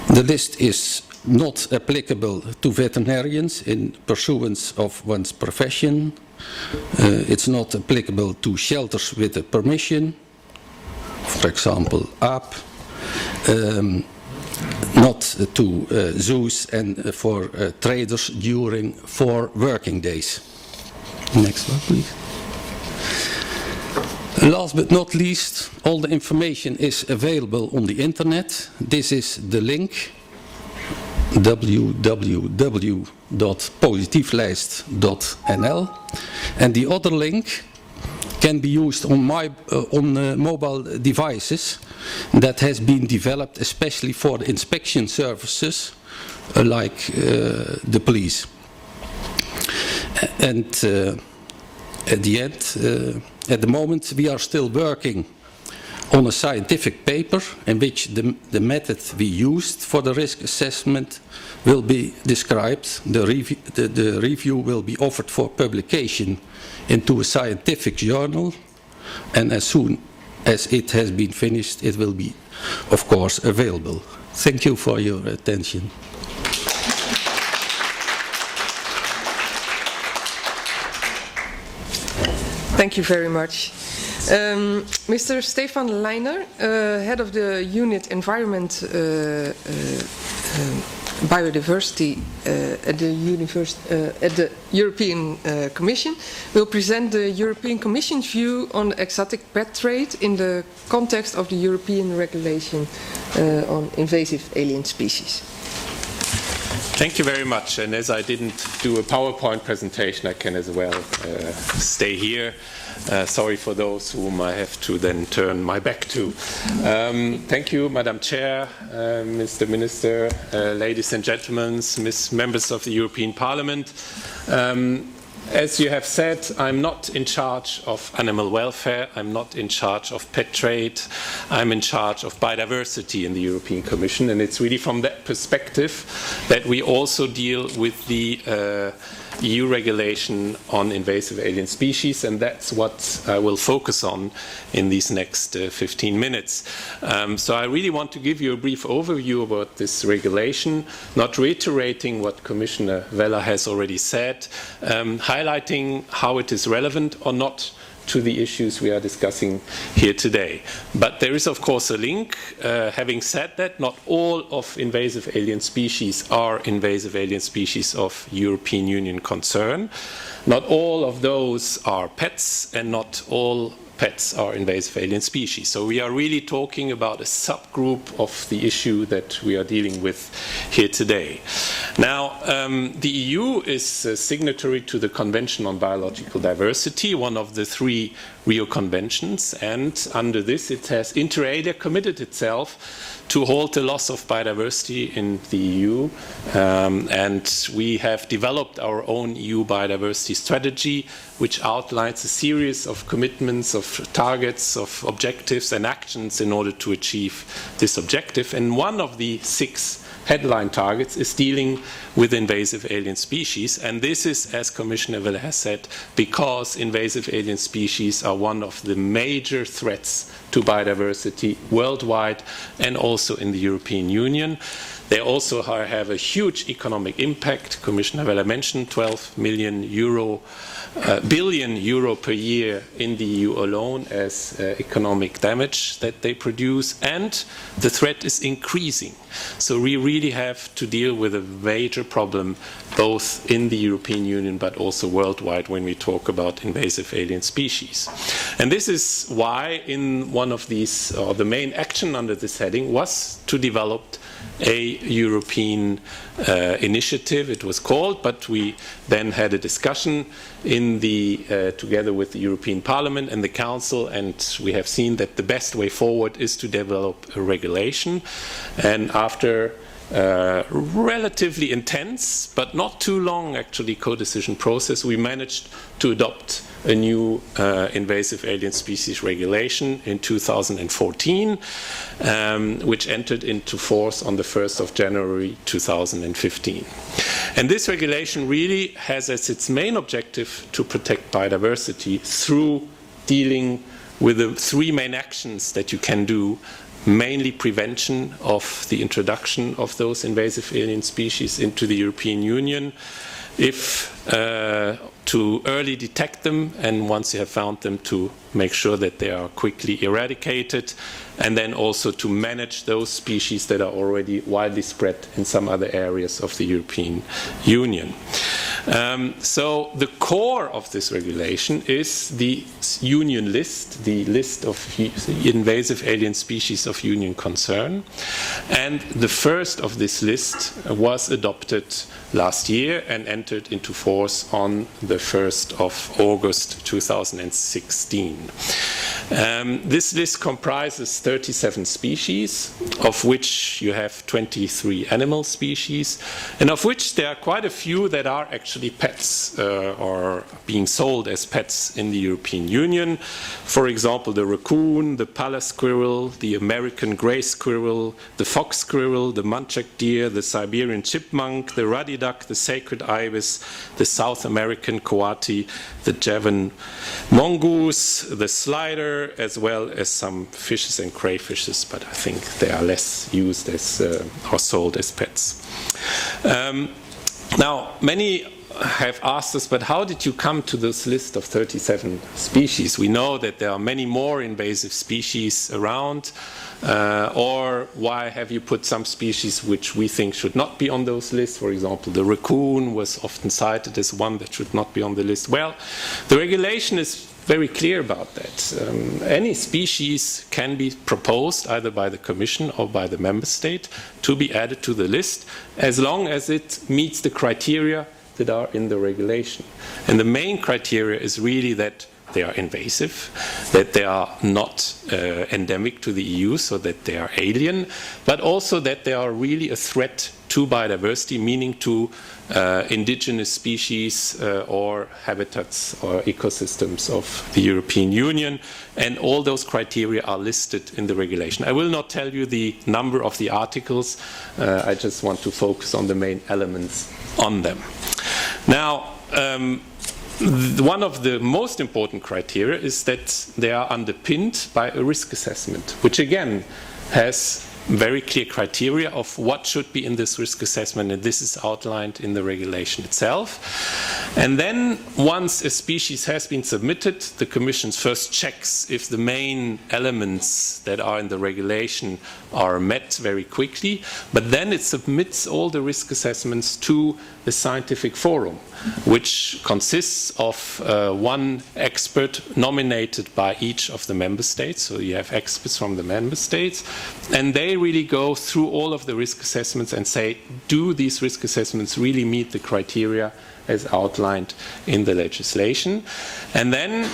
The list is not applicable to veterinarians in pursuance of one's profession. It's not applicable to shelters with a permission, for example, AAP, not to zoos and for traders during 4 working days. Next one, please. Last but not least, all the information is available on the internet. This is the link, www.positieflijst.nl, and the other link can be used on mobile devices that has been developed especially for the inspection services like the police. And at the end, at the moment we are still working on a scientific paper in which the method we used for the risk assessment will be described. The review will be offered for publication into a scientific journal, and as soon as it has been finished, it will be, of course, available. Thank you for your attention. Thank you very much. Mr. Stefan Leiner, head of the unit Environment Biodiversity at the European Commission, will present the European Commission's view on exotic pet trade in the context of the European regulation on invasive alien species. Thank you very much, and as I didn't do a PowerPoint presentation, I can as well stay here. Sorry for those whom I have to then turn my back to. Thank you, Madam Chair, Mr. Minister, ladies and gentlemen, members of the European Parliament. As you have said, I'm not in charge of animal welfare, I'm not in charge of pet trade, I'm in charge of biodiversity in the European Commission, and it's really from that perspective that we also deal with the EU regulation on invasive alien species, and that's what I will focus on in these next 15 minutes. So I really want to give you a brief overview about this regulation, not reiterating what Commissioner Vella has already said, highlighting how it is relevant or not to the issues we are discussing here today. But there is of course a link. Having said that, not all of invasive alien species are invasive alien species of European Union concern. Not all of those are pets, and not all pets are invasive alien species. So we are really talking about a subgroup of the issue that we are dealing with here today. Now, the EU is a signatory to the Convention on Biological Diversity, one of the 3 Rio Conventions, and under this it has inter alia committed itself to halt the loss of biodiversity in the EU, and we have developed our own EU biodiversity strategy, which outlines a series of commitments, of targets, of objectives and actions in order to achieve this objective. And one of the 6 headline targets is dealing with invasive alien species, and this is, as Commissioner Vella has said, because invasive alien species are one of the major threats to biodiversity worldwide and also in the European Union. They also have a huge economic impact. Commissioner Vella mentioned 12 billion euro per year in the EU alone as economic damage that they produce, and the threat is increasing. So we really have to deal with a major problem both in the European Union but also worldwide when we talk about invasive alien species. And this is why in one of these, or the main action under this heading was to develop a European initiative, it was called, but we then had a discussion in together with the European Parliament and the Council, and we have seen that the best way forward is to develop a regulation. And after relatively intense, but not too long actually, co-decision process, we managed to adopt a new invasive alien species regulation in 2014, which entered into force on the 1st of January 2015. And this regulation really has as its main objective to protect biodiversity through dealing with the 3 main actions that you can do, mainly prevention of the introduction of those invasive alien species into the European Union, to early detect them, and once you have found them, to make sure that they are quickly eradicated, and then also to manage those species that are already widely spread in some other areas of the European Union. So the core of this regulation is the Union list, the list of invasive alien species of Union concern, and the first of this list was adopted last year and entered into force on the 1st of August 2016. This list comprises 37 species, of which you have 23 animal species, and of which there are quite a few that are actually pets or being sold as pets in the European Union. For example, the raccoon, the palace squirrel, the American gray squirrel, the fox squirrel, the muntjac deer, the Siberian chipmunk, the ruddy duck, the sacred ibis, the South American coati, the Javan mongoose, the slider, as well as some fishes and crayfishes, but I think they are less used as or sold as pets. Now, many have asked us, but how did you come to this list of 37 species? We know that there are many more invasive species around, or why have you put some species which we think should not be on those lists? For example, the raccoon was often cited as one that should not be on the list. Well, the regulation is very clear about that. Any species can be proposed either by the Commission or by the Member State to be added to the list as long as it meets the criteria that are in the regulation. And the main criteria is really that they are invasive, that they are not endemic to the EU, so that they are alien, but also that they are really a threat to biodiversity, meaning to indigenous species or habitats or ecosystems of the European Union, and all those criteria are listed in the regulation. I will not tell you the number of the articles, I just want to focus on the main elements on them. Now, one of the most important criteria is that they are underpinned by a risk assessment, which again has very clear criteria of what should be in this risk assessment, and this is outlined in the regulation itself. And then once a species has been submitted, the Commission first checks if the main elements that are in the regulation are met very quickly, but then it submits all the risk assessments to the scientific forum, which consists of one expert nominated by each of the member states. So you have experts from the member states, and they really go through all of the risk assessments and say, do these risk assessments really meet the criteria as outlined in the legislation? And then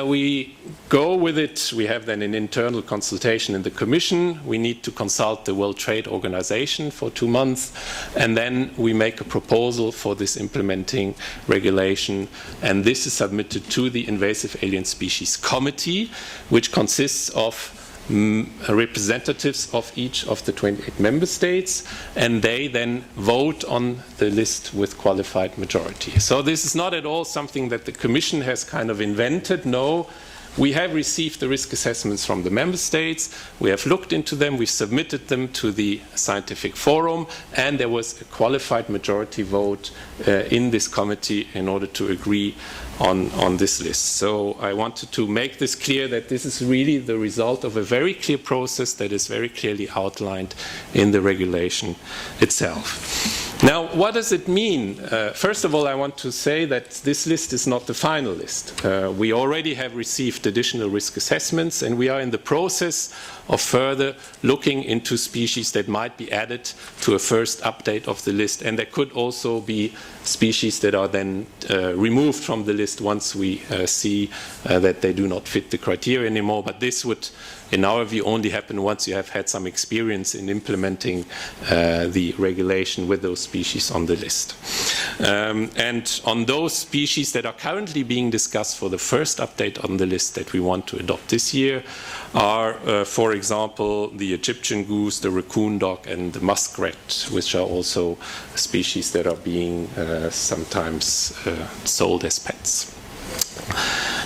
we go with it. We have then an internal consultation in the Commission. We need to consult the World Trade Organization for 2 months, and then we make a proposal for this implementing regulation, and this is submitted to the Invasive Alien Species Committee, which consists of representatives of each of the 28 member states, and they then vote on the list with qualified majority. So this is not at all something that the Commission has kind of invented. No, we have received the risk assessments from the member states, we have looked into them, we submitted them to the scientific forum, and there was a qualified majority vote in this committee in order to agree on this list. So I wanted to make this clear that this is really the result of a very clear process that is very clearly outlined in the regulation itself. Now, what does it mean? First of all, I want to say that this list is not the final list. We already have received additional risk assessments, and we are in the process of further looking into species that might be added to a first update of the list. And there could also be species that are then removed from the list once we see that they do not fit the criteria anymore. But this would, in our view, only happen once you have had some experience in implementing the regulation with those species on the list. And on those species that are currently being discussed for the first update on the list that we want to adopt this year are, for example, the Egyptian goose, the raccoon dog, and the muskrat, which are also species that are being sometimes sold as pets.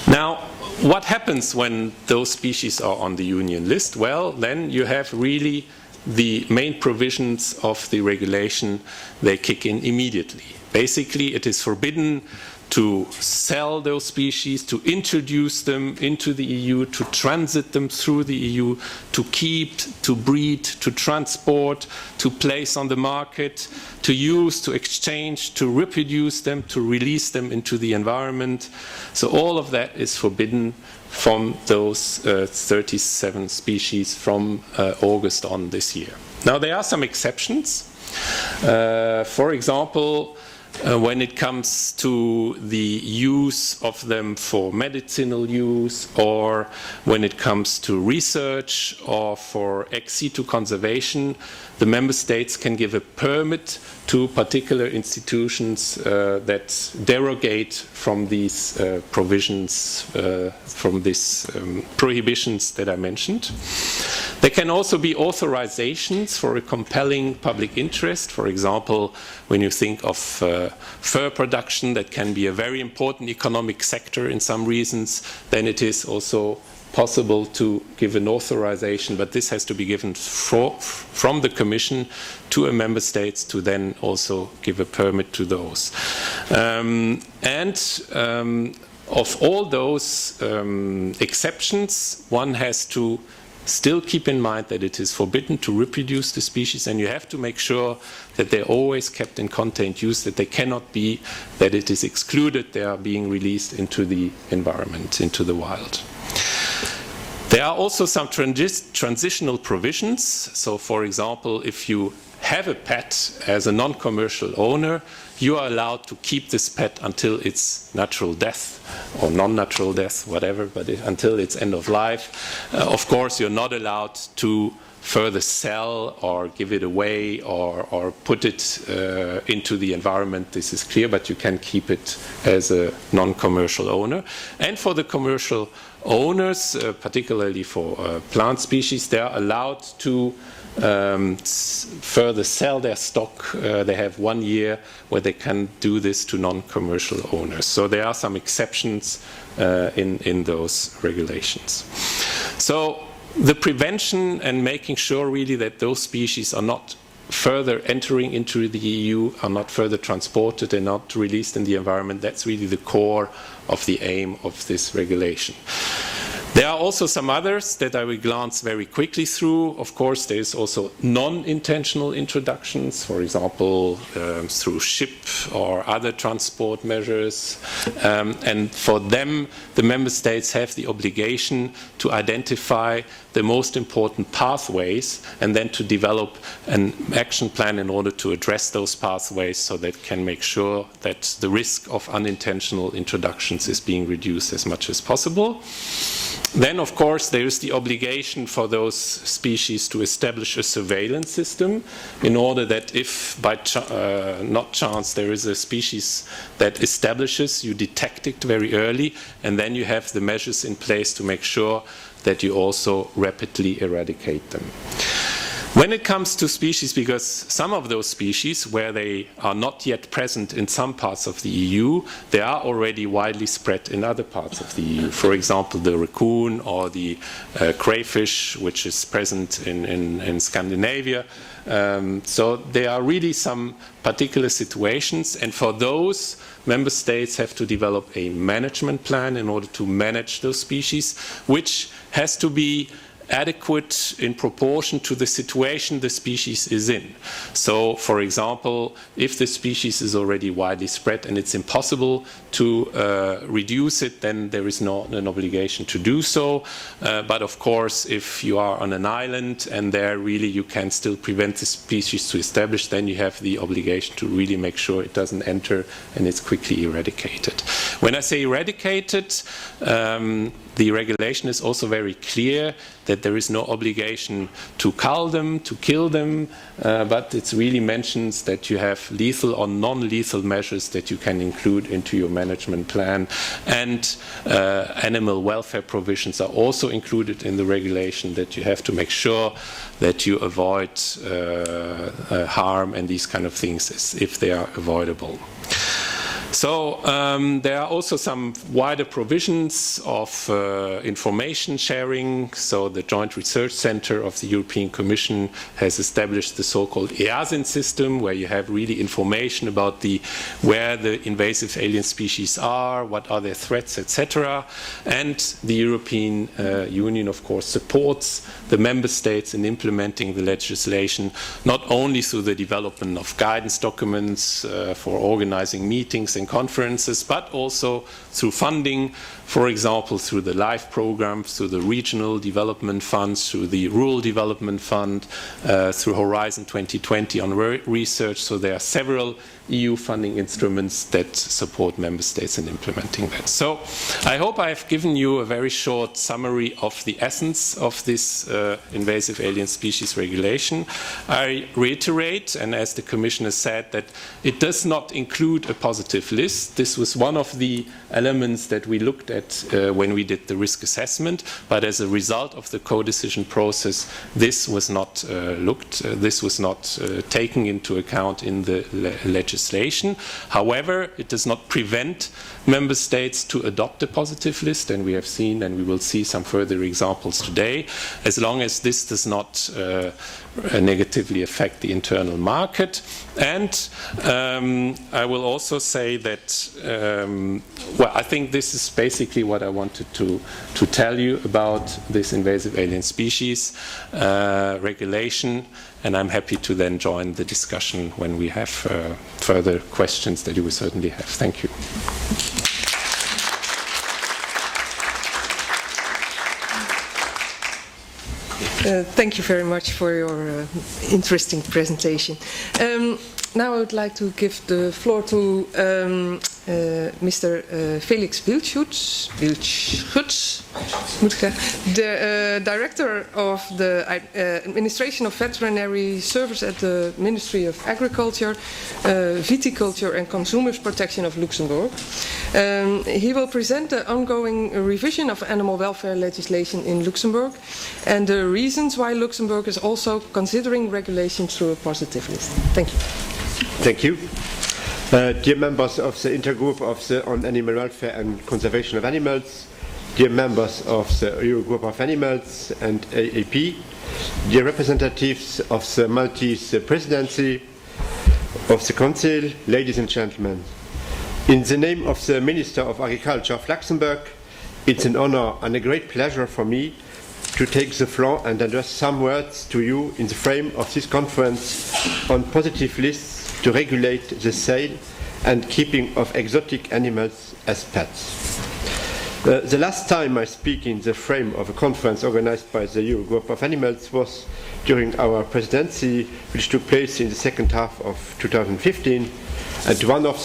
Now, what happens when those species are on the Union list? Well, then you have really the main provisions of the regulation, they kick in immediately. Basically, it is forbidden to sell those species, to introduce them into the EU, to transit them through the EU, to keep, to breed, to transport, to place on the market, to use, to exchange, to reproduce them, to release them into the environment. So all of that is forbidden from those 37 species from August on this year. Now, there are some exceptions. For example, when it comes to the use of them for medicinal use, or when it comes to research or for ex situ conservation, the member states can give a permit to particular institutions that derogate from these provisions, from these prohibitions that I mentioned. There can also be authorizations for a compelling public interest. For example, when you think of fur production, that can be a very important economic sector in some reasons, then it is also possible to give an authorization, but this has to be given from the Commission to a member state to then also give a permit to those. Of all those exceptions, one has to still keep in mind that it is forbidden to reproduce the species, and you have to make sure that they're always kept in contained use, that they cannot be, that it is excluded, they are being released into the environment, into the wild. There are also some transitional provisions. So, for example, if you have a pet as a non-commercial owner, you are allowed to keep this pet until its natural death or non-natural death, whatever, but until its end of life. Of course, you're not allowed to further sell or give it away or put it into the environment. This is clear, but you can keep it as a non-commercial owner. And for the commercial owners, particularly for plant species, they are allowed to further sell their stock. They have 1 year where they can do this to non-commercial owners. So there are some exceptions in those regulations. So the prevention and making sure really that those species are not further entering into the EU, are not further transported and not released in the environment, that's really the core of the aim of this regulation. There are also some others that I will glance very quickly through. Of course, there is also non-intentional introductions, for example, through ship or other transport measures. And for them, the member states have the obligation to identify the most important pathways and then to develop an action plan in order to address those pathways so that can make sure that the risk of unintentional introductions is being reduced as much as possible. Then, of course, there is the obligation for those species to establish a surveillance system in order that if by not chance there is a species that establishes, you detect it very early, and then you have the measures in place to make sure that you also rapidly eradicate them. When it comes to species, because some of those species, where they are not yet present in some parts of the EU, they are already widely spread in other parts of the EU. For example, the raccoon or the crayfish, which is present in Scandinavia. So there are really some particular situations, and for those, member states have to develop a management plan in order to manage those species, which has to be adequate in proportion to the situation the species is in. So, for example, if the species is already widely spread and it's impossible to reduce it, then there is not an obligation to do so. But of course, if you are on an island and there really you can still prevent the species to establish, then you have the obligation to really make sure it doesn't enter and it's quickly eradicated. When I say eradicated, the regulation is also very clear that there is no obligation to cull them, to kill them, but it really mentions that you have lethal or non-lethal measures that you can include into your management plan, and animal welfare provisions are also included in the regulation, that you have to make sure that you avoid harm and these kind of things if they are avoidable. So there are also some wider provisions of information sharing. So the Joint Research Center of the European Commission has established the so-called EASIN system, where you have really information about where the invasive alien species are, what are their threats, etc. And the European Union, of course, supports the member states in implementing the legislation, not only through the development of guidance documents for organizing meetings and conferences, but also through funding, for example, through the LIFE program, through the regional development funds, through the rural development fund, through Horizon 2020 on research. So there are several EU funding instruments that support member states in implementing that. So I hope I have given you a very short summary of the essence of this invasive alien species regulation. I reiterate, and as the Commissioner said, that it does not include a positive list. This was one of the elements that we looked at when we did the risk assessment, but as a result of the co-decision process, this was not this was not taken into account in the legislation. However, it does not prevent member states to adopt a positive list, and we have seen, and we will see some further examples today, as long as this does not negatively affect the internal market. And I will also say that, well, I think this is basically what I wanted to tell you about this invasive alien species regulation, and I'm happy to then join the discussion when we have further questions that you will certainly have. Thank you. Thank you very much for your interesting presentation. Now I would like to give the floor to Mr. Felix Wildschutz, the Director of the Administration of Veterinary Service at the Ministry of Agriculture, Viticulture and Consumers Protection of Luxembourg. He will present the ongoing revision of animal welfare legislation in Luxembourg and the reasons why Luxembourg is also considering regulation through a positive list. Thank you. Thank you. Dear members of the Intergroup on Animal Welfare and Conservation of Animals, dear members of the Eurogroup of Animals and AAP, dear representatives of the Maltese Presidency, of the Council, ladies and gentlemen. In the name of the Minister of Agriculture of Luxembourg, it's an honor and a great pleasure for me to take the floor and address some words to you in the frame of this conference on positive lists to regulate the sale and keeping of exotic animals as pets. The last time I speak in the frame of a conference organized by the Eurogroup of Animals was during our presidency, which took place in the second half of 2015, and one of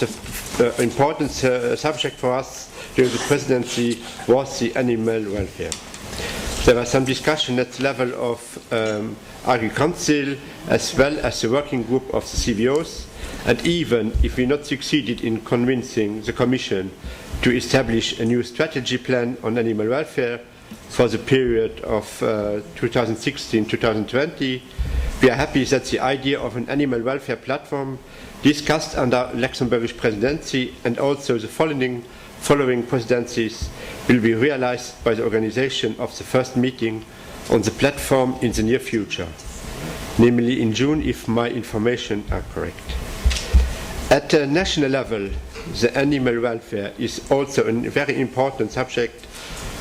the important subjects for us during the presidency was the animal welfare. There was some discussion at the level of Agri-Council as well as the working group of the CBOs, and even if we not succeeded in convincing the Commission to establish a new strategy plan on animal welfare for the period of 2016-2020, we are happy that the idea of an animal welfare platform discussed under Luxembourgish presidency and also the following presidencies will be realized by the organization of the first meeting on the platform in the near future, namely in June if my information are correct. At a national level, the animal welfare is also a very important subject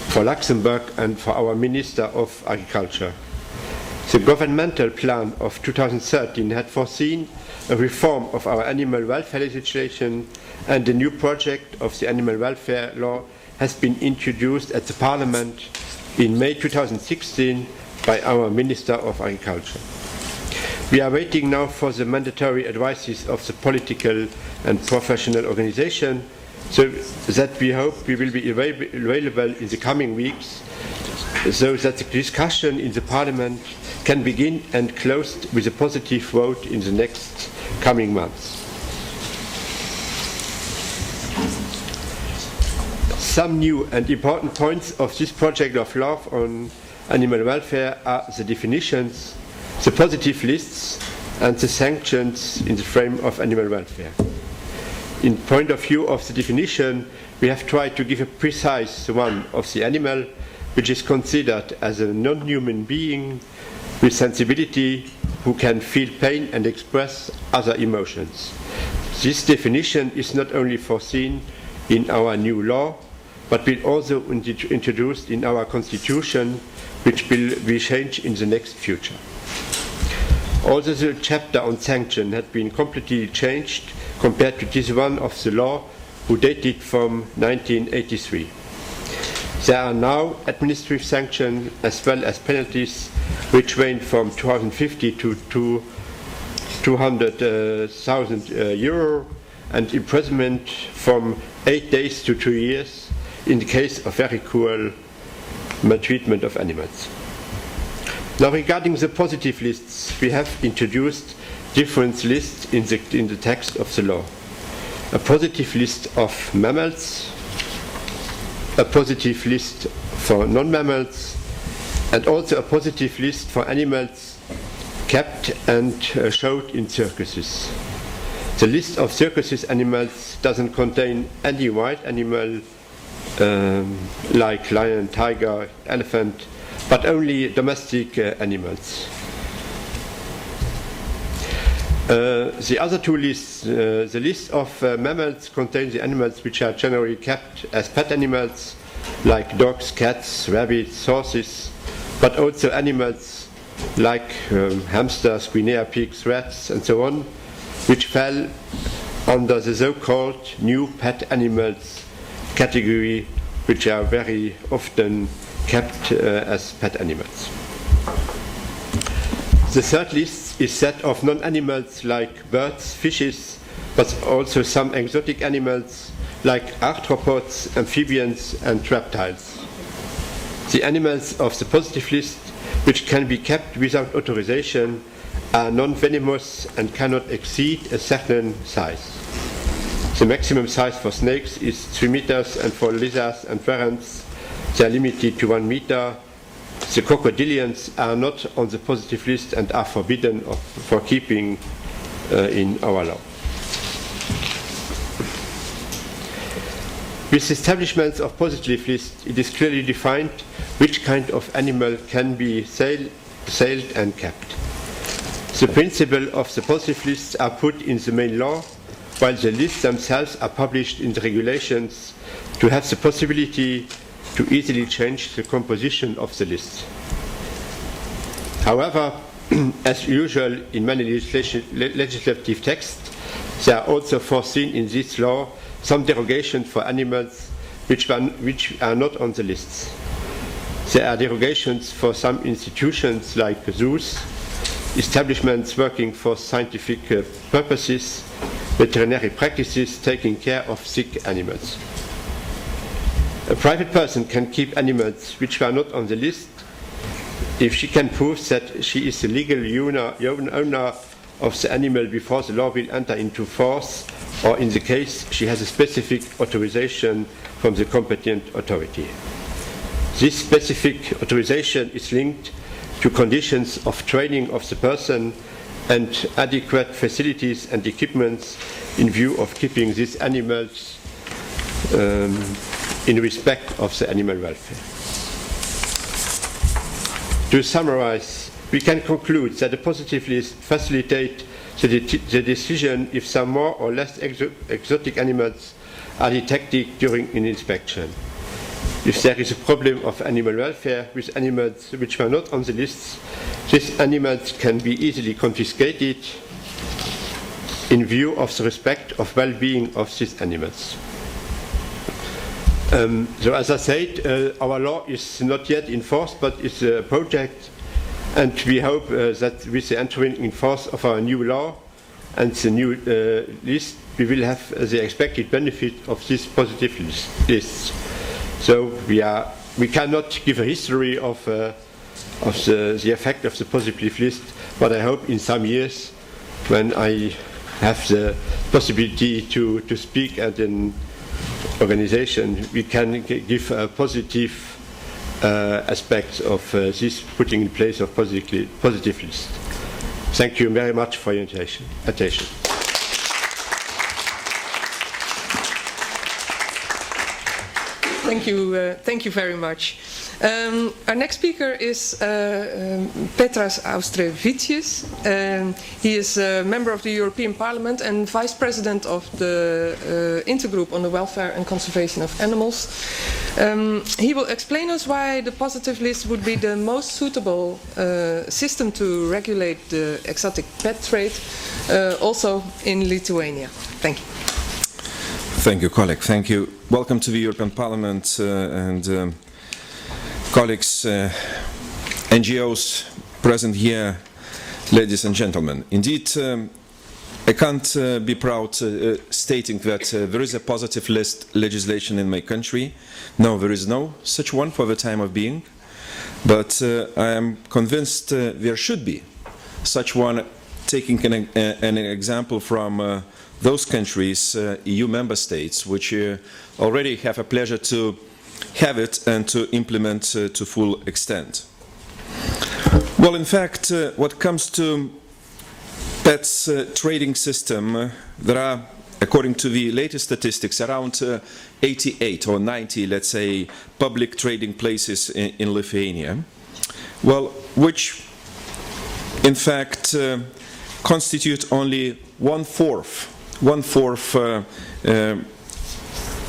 for Luxembourg and for our Minister of Agriculture. The governmental plan of 2013 had foreseen a reform of our animal welfare legislation, and a new project of the animal welfare law has been introduced at the Parliament in May 2016 by our Minister of Agriculture. We are waiting now for the mandatory advices of the political and professional organization, so that we hope we will be available in the coming weeks, so that the discussion in the Parliament can begin and close with a positive vote in the next coming months. Some new and important points of this project of law on animal welfare are the definitions, the positive lists, and the sanctions in the frame of animal welfare. In point of view of the definition, we have tried to give a precise one of the animal which is considered as a non-human being with sensibility who can feel pain and express other emotions. This definition is not only foreseen in our new law, but will also be introduced in our constitution, which will be changed in the next future. Also, the chapter on sanction had been completely changed compared to this one of the law, who dated from 1983. There are now administrative sanctions as well as penalties, which range from 250 to 200,000 euro, and imprisonment from 8 days to 2 years in the case of very cruel maltreatment of animals. Now, regarding the positive lists, we have introduced different lists in the text of the law. A positive list of mammals, a positive list for non-mammals, and also a positive list for animals kept and showed in circuses. The list of circuses animals doesn't contain any wild animal like lion, tiger, elephant, but only domestic animals. The other two lists, the list of mammals contains the animals which are generally kept as pet animals, like dogs, cats, rabbits, horses, but also animals like hamsters, guinea pigs, rats, and so on, which fell under the so-called new pet animals category, which are very often kept as pet animals. The third list is set of non-animals like birds, fishes, but also some exotic animals like arthropods, amphibians, and reptiles. The animals of the positive list, which can be kept without authorization, are non-venomous and cannot exceed a certain size. The maximum size for snakes is 3 meters, and for lizards and ferrets, they are limited to 1 meter. The crocodilians are not on the positive list and are forbidden for keeping in our law. With establishment of positive lists, it is clearly defined which kind of animal can be sold and kept. The principles of the positive lists are put in the main law, while the lists themselves are published in the regulations to have the possibility to easily change the composition of the list. However, as usual in many legislative texts, there are also foreseen in this law some derogations for animals which are not on the lists. There are derogations for some institutions like zoos, establishments working for scientific purposes, veterinary practices taking care of sick animals. A private person can keep animals which are not on the list if she can prove that she is the legal owner of the animal before the law will enter into force, or in the case she has a specific authorization from the competent authority. This specific authorization is linked to conditions of training of the person and adequate facilities and equipments in view of keeping these animals in respect of the animal welfare. To summarize, we can conclude that the positive list facilitates the decision if some more or less exotic animals are detected during an inspection. If there is a problem of animal welfare with animals which were not on the lists, these animals can be easily confiscated in view of the respect of well-being of these animals. So as I said, our law is not yet in force, but it's a project, and we hope that with the entering in force of our new law and the new list, we will have the expected benefit of these positive lists. So we cannot give a history of the effect of the positive list, but I hope in some years, when I have the possibility to speak at an organization, we can give a positive aspects of this putting in place of positive list. Thank you very much for your attention. Thank you very much. Our next speaker is Petras Austrevicius. He is a member of the European Parliament and Vice President of the Intergroup on the Welfare and Conservation of Animals. He will explain us why the positive list would be the most suitable system to regulate the exotic pet trade, also in Lithuania. Thank you. Thank you, colleague. Thank you. Welcome to the European Parliament and colleagues, NGOs present here, ladies and gentlemen. Indeed, I can't be proud stating that there is a positive list legislation in my country. No, there is no such one for the time of being. But I am convinced there should be such one, taking an example from those countries, EU member states, which already have a pleasure to have it and to implement to full extent. Well, in fact, what comes to pets trading system, there are, according to the latest statistics, around 88 or 90, let's say, public trading places in Lithuania, well, which in fact constitute only one-fourth,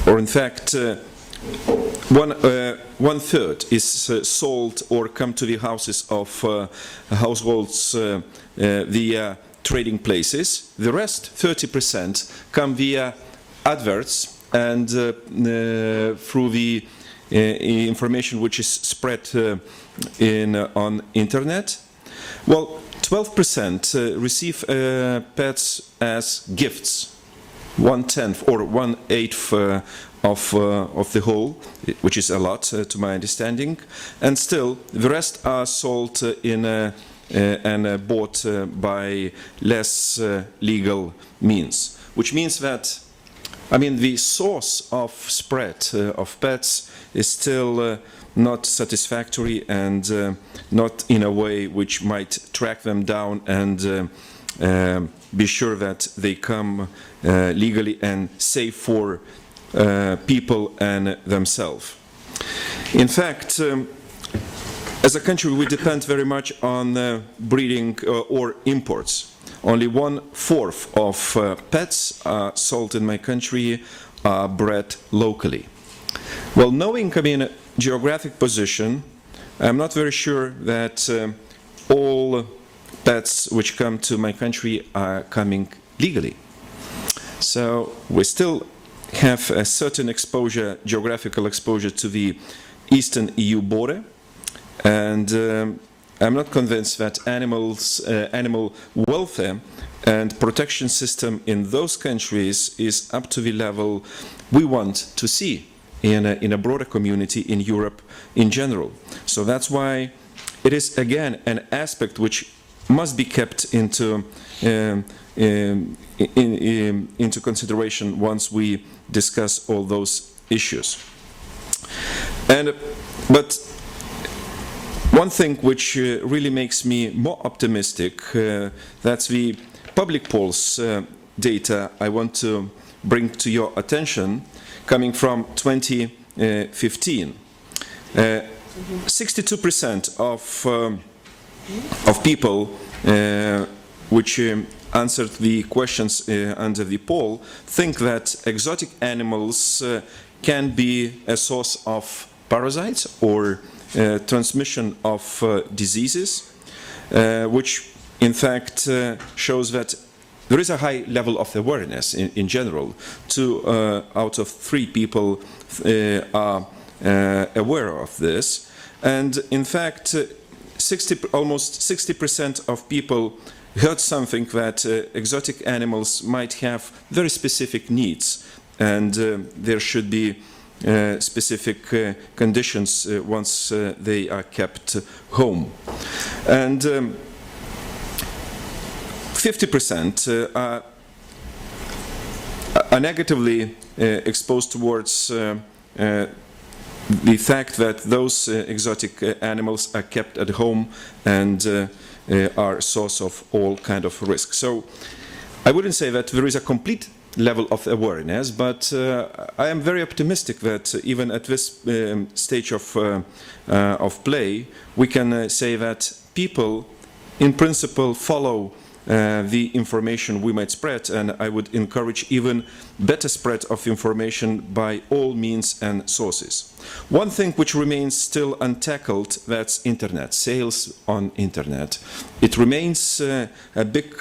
or in fact one-third is sold or come to the houses of households via trading places. The rest, 30%, come via adverts and through the information which is spread on internet. Well, 12% receive pets as gifts, 1/10 or 1/8 of the whole, which is a lot to my understanding, and still the rest are sold and bought by less legal means, which means that, I mean, the source of spread of pets is still not satisfactory and not in a way which might track them down and be sure that they come legally and safe for people and themselves. In fact, as a country, we depend very much on breeding or imports. Only 1/4 of pets sold in my country are bred locally. Well, knowing, geographic position, I'm not very sure that all pets which come to my country are coming legally. So we still have a certain exposure, geographical exposure to the eastern EU border, and I'm not convinced that animal welfare and protection system in those countries is up to the level we want to see in a broader community in Europe in general. So that's why it is again an aspect which must be kept into consideration once we discuss all those issues. But one thing which really makes me more optimistic, that's the public polls data I want to bring to your attention, coming from 2015. 62% of people which answered the questions under the poll think that exotic animals can be a source of parasites or transmission of diseases, which in fact shows that there is a high level of awareness in general. 2 out of 3 people are aware of this, and in fact almost 60% of people heard something that exotic animals might have very specific needs, and there should be specific conditions once they are kept home. And 50% are negatively exposed towards the fact that those exotic animals are kept at home and are a source of all kind of risk. So I wouldn't say that there is a complete level of awareness, but I am very optimistic that even at this stage of play, we can say that people in principle follow the information we might spread, and I would encourage even better spread of information by all means and sources. One thing which remains still untackled, that's internet, sales on internet. It remains a big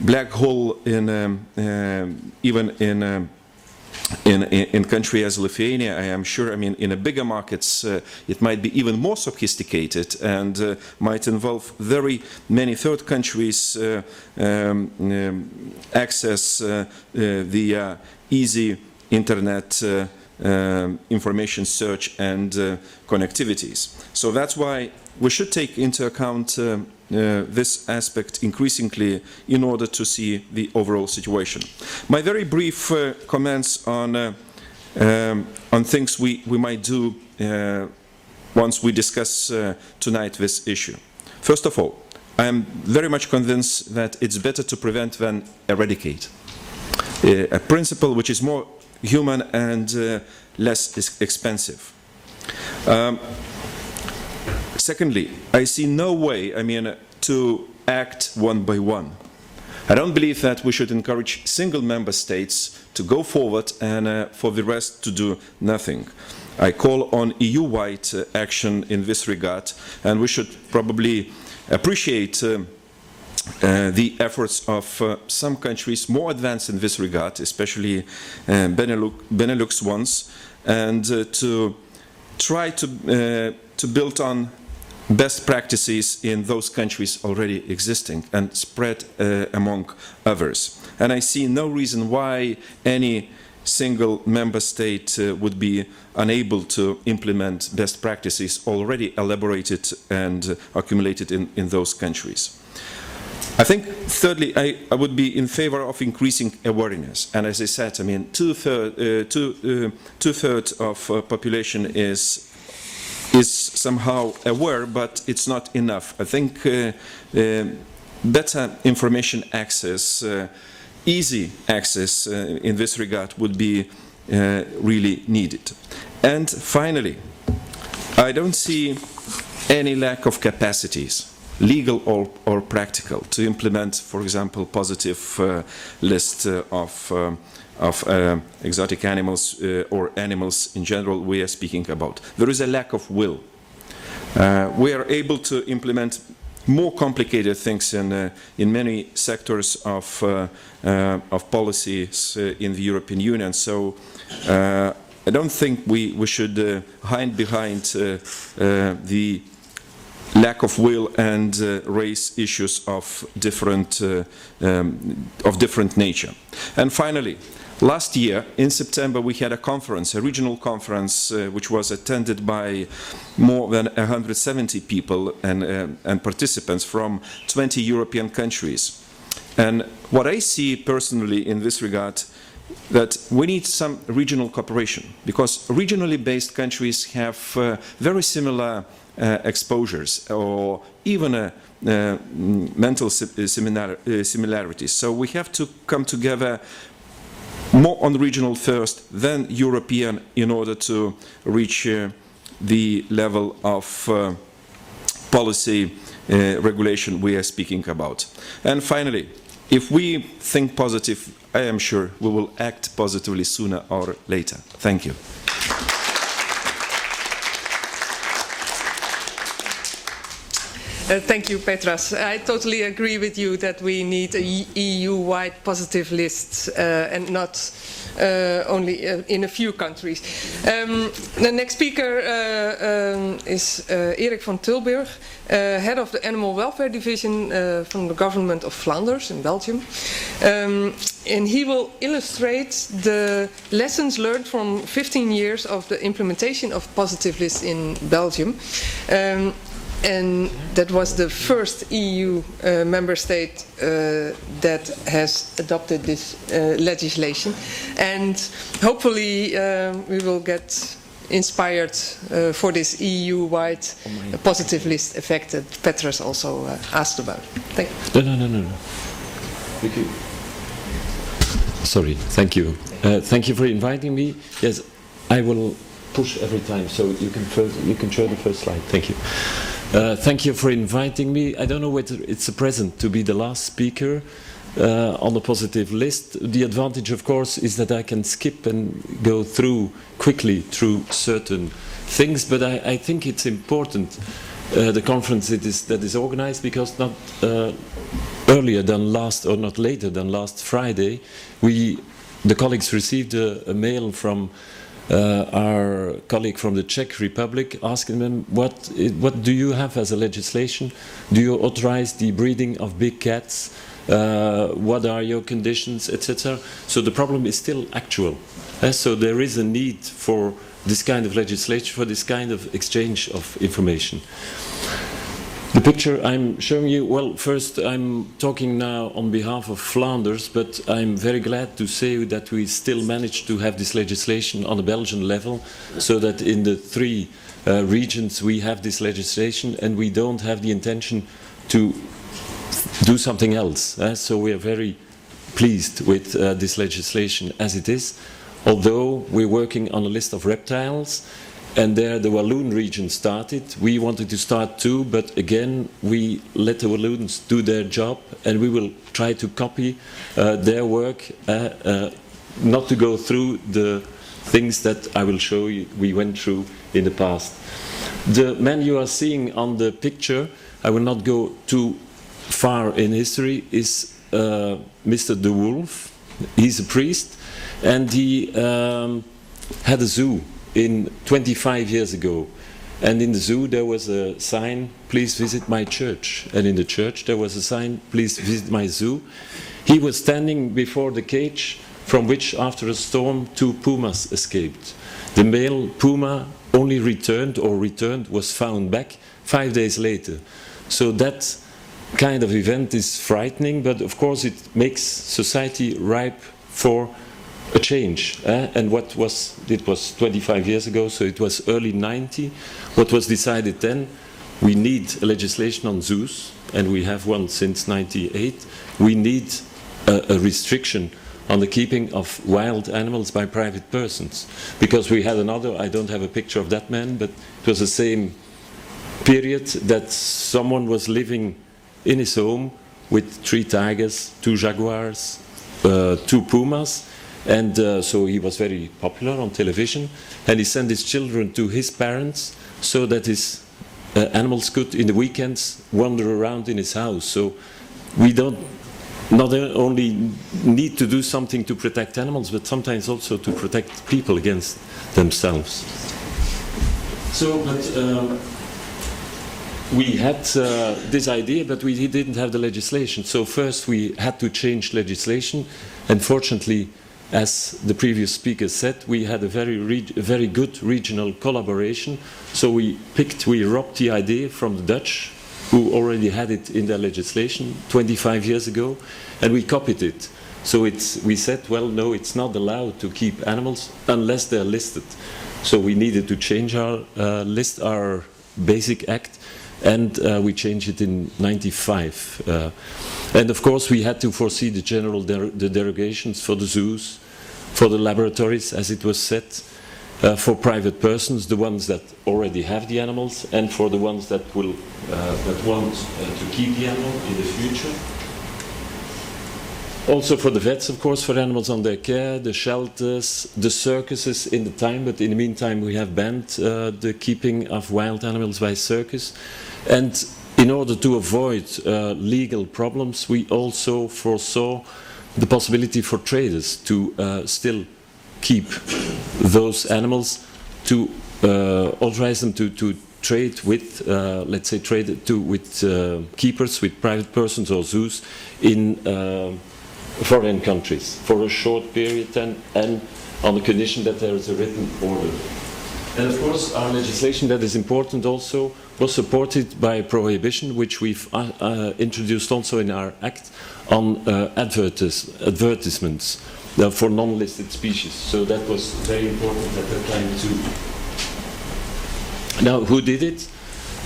black hole in even in country as Lithuania. I am sure, in a bigger markets it might be even more sophisticated and might involve very many third countries access the easy internet information search and connectivities. So that's why we should take into account this aspect increasingly in order to see the overall situation. My very brief comments on things we might do once we discuss tonight this issue. First of all, I am very much convinced that it's better to prevent than eradicate. A principle which is more human and less expensive. Secondly, I see no way, to act one by one. I don't believe that we should encourage single member states to go forward and for the rest to do nothing. I call on EU-wide action in this regard, and we should probably appreciate the efforts of some countries more advanced in this regard, especially Benelux ones, and to try to build on best practices in those countries already existing and spread among others. And I see no reason why any single member state would be unable to implement best practices already elaborated and accumulated in those countries. I think, thirdly, I would be in favor of increasing awareness. And as I said, two-thirds of population is somehow aware, but it's not enough. I think better information access, easy access in this regard would be really needed. And finally, I don't see any lack of capacities, legal or practical, to implement, for example, positive list of exotic animals or animals in general we are speaking about. There is a lack of will. We are able to implement more complicated things in many sectors of policies in the European Union. So I don't think we should hide behind the lack of will and raise issues of different nature. And finally, last year in September we had a conference, a regional conference, which was attended by more than 170 people and participants from 20 European countries. And what I see personally in this regard, that we need some regional cooperation, because regionally based countries have very similar exposures or even mental similarities. So we have to come together more on regional first, then European, in order to reach the level of policy regulation we are speaking about. And finally, if we think positive, I am sure we will act positively sooner or later. Thank you. Thank you, Petras. I totally agree with you that we need a EU-wide positive list and not only in a few countries. The next speaker is Erik van Tilburg, head of the Animal Welfare Division from the government of Flanders in Belgium. And he will illustrate the lessons learned from 15 years of the implementation of positive lists in Belgium. And that was the first EU member state that has adopted this legislation. And hopefully we will get inspired for this EU-wide positive list effect that Petras also asked about. Thank you. No. Thank you. Sorry, thank you. Thank you for inviting me. Yes, I will push every time, so you can show the first slide. Thank you. Thank you for inviting me. I don't know whether it's a present to be the last speaker on the positive list. The advantage, of course, is that I can skip and go quickly through certain things, but I think it's important, the conference that is organized, because not earlier than not later than last Friday, the colleagues received a mail from our colleague from the Czech Republic, asking them, what do you have as a legislation? Do you authorize the breeding of big cats? What are your conditions, etc.? So the problem is still actual. So there is a need for this kind of legislation, for this kind of exchange of information. The picture I'm showing you, well, first I'm talking now on behalf of Flanders, but I'm very glad to say that we still managed to have this legislation on a Belgian level, so that in the 3 regions we have this legislation and we don't have the intention to do something else. So we are very pleased with this legislation as it is, although we're working on a list of reptiles. And there the Walloon region started. We wanted to start too, but again we let the Walloons do their job, and we will try to copy their work, not to go through the things that I will show you we went through in the past. The man you are seeing on the picture, I will not go too far in history, is Mr. De Wolf. He's a priest, and he had a zoo 25 years ago, and in the zoo there was a sign, please visit my church, and in the church there was a sign, please visit my zoo. He was standing before the cage from which after a storm 2 pumas escaped. The male puma only was found back 5 days later. So that kind of event is frightening, but of course it makes society ripe for a change, and it was 25 years ago, so it was early 90. What was decided then? We need a legislation on zoos, and we have one since 98. We need a restriction on the keeping of wild animals by private persons. Because we had another, I don't have a picture of that man, but it was the same period that someone was living in his home with 3 tigers, 2 jaguars, 2 pumas, and so he was very popular on television, and he sent his children to his parents so that his animals could, in the weekends, wander around in his house. So we don't not only need to do something to protect animals, but sometimes also to protect people against themselves. So, but we had this idea, but we didn't have the legislation. So first we had to change legislation, and fortunately, as the previous speaker said, we had a very good regional collaboration. So we robbed the idea from the Dutch, who already had it in their legislation 25 years ago, and we copied it. So we said, well, no, it's not allowed to keep animals unless they're listed. So we needed to change our our basic act, and we changed it in '95. And of course, we had to foresee the general derogations for the zoos, for the laboratories, as it was said, for private persons, the ones that already have the animals, and for the ones that will that want to keep the animal in the future. Also for the vets, of course, for animals on their care, the shelters, the circuses in the time, but in the meantime we have banned the keeping of wild animals by circus. And in order to avoid legal problems, we also foresaw the possibility for traders to still keep those animals, to authorize them to trade with, let's say, with keepers, with private persons or zoos in foreign countries for a short period, and on the condition that there is a written order. And of course, our legislation, that is important also, was supported by a prohibition which we've introduced also in our act on advertisements for non-listed species. So that was very important at that time too. Now, who did it?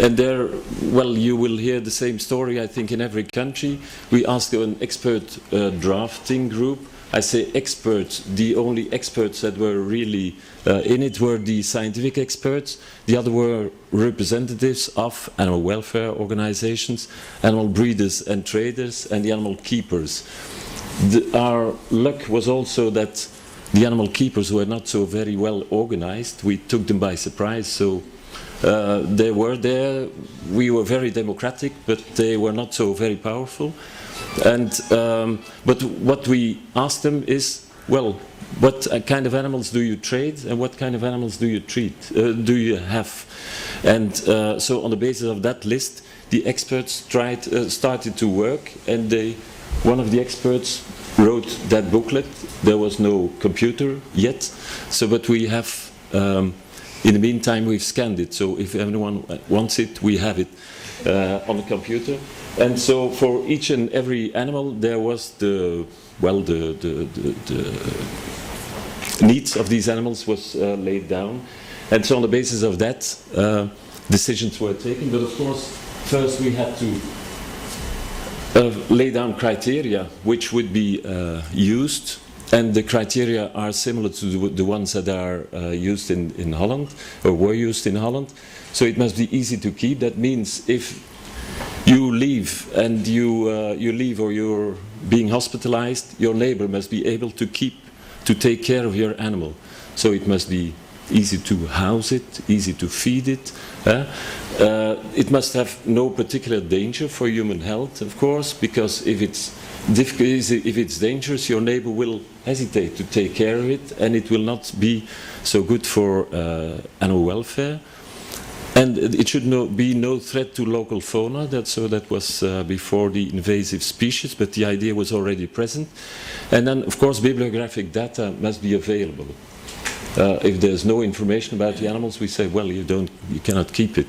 And there, well, you will hear the same story, I think, in every country. We asked an expert drafting group. I say experts, the only experts that were really in it were the scientific experts. The other were representatives of animal welfare organizations, animal breeders and traders, and the animal keepers. Our luck was also that the animal keepers were not so very well organized. We took them by surprise, so they were there. We were very democratic, but they were not so very powerful. And but what we asked them is, well, what kind of animals do you trade, and what kind of animals do you do you have? And so on the basis of that list, the experts started to work, and one of the experts wrote that booklet. There was no computer yet, so but we have. In the meantime, we've scanned it, so if anyone wants it, we have it on the computer. And so for each and every animal, there was the needs of these animals was laid down. And so on the basis of that, decisions were taken. But of course, first we had to lay down criteria which would be used. And the criteria are similar to the ones that are used in Holland, or were used in Holland. So it must be easy to keep. That means if you leave and you leave or you're being hospitalized, your neighbor must be able to take care of your animal. So it must be easy to house it, easy to feed it. It must have no particular danger for human health, of course, because if it's dangerous, your neighbor will hesitate to take care of it, and it will not be so good for animal welfare. And it should be no threat to local fauna. That was before the invasive species, but the idea was already present. And then, of course, bibliographic data must be available. If there's no information about the animals, we say, well, you cannot keep it.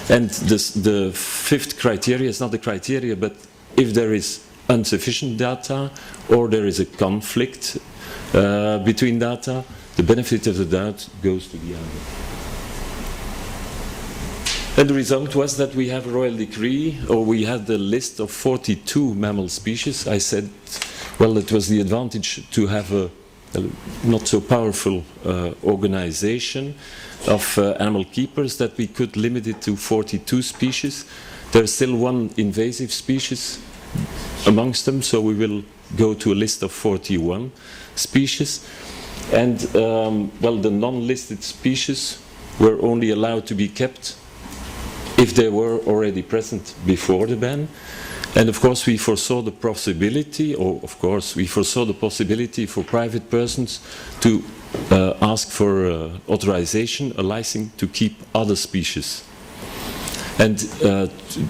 And the fifth criteria is not the criteria, but if there is insufficient data or there is a conflict between data, the benefit of the doubt goes to the animal. And the result was that we have a royal decree, or we had the list of 42 mammal species. I said well, it was the advantage to have a not so powerful organization of animal keepers that we could limit it to 42 species. There's still one invasive species amongst them, so we will go to a list of 41 species. And well, the non-listed species were only allowed to be kept if they were already present before the ban. And of course we foresaw the possibility, for private persons to ask for authorization, a license to keep other species. And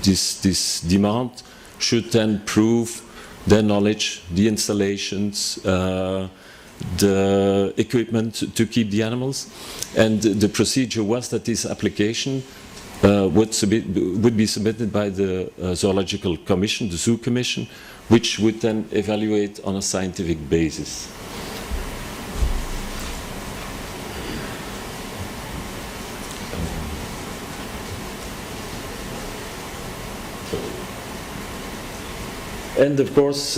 this demand should then prove their knowledge, the installations, the equipment to keep the animals. And the procedure was that this application would be submitted by the Zoological Commission, the Zoo Commission, which would then evaluate on a scientific basis. And of course,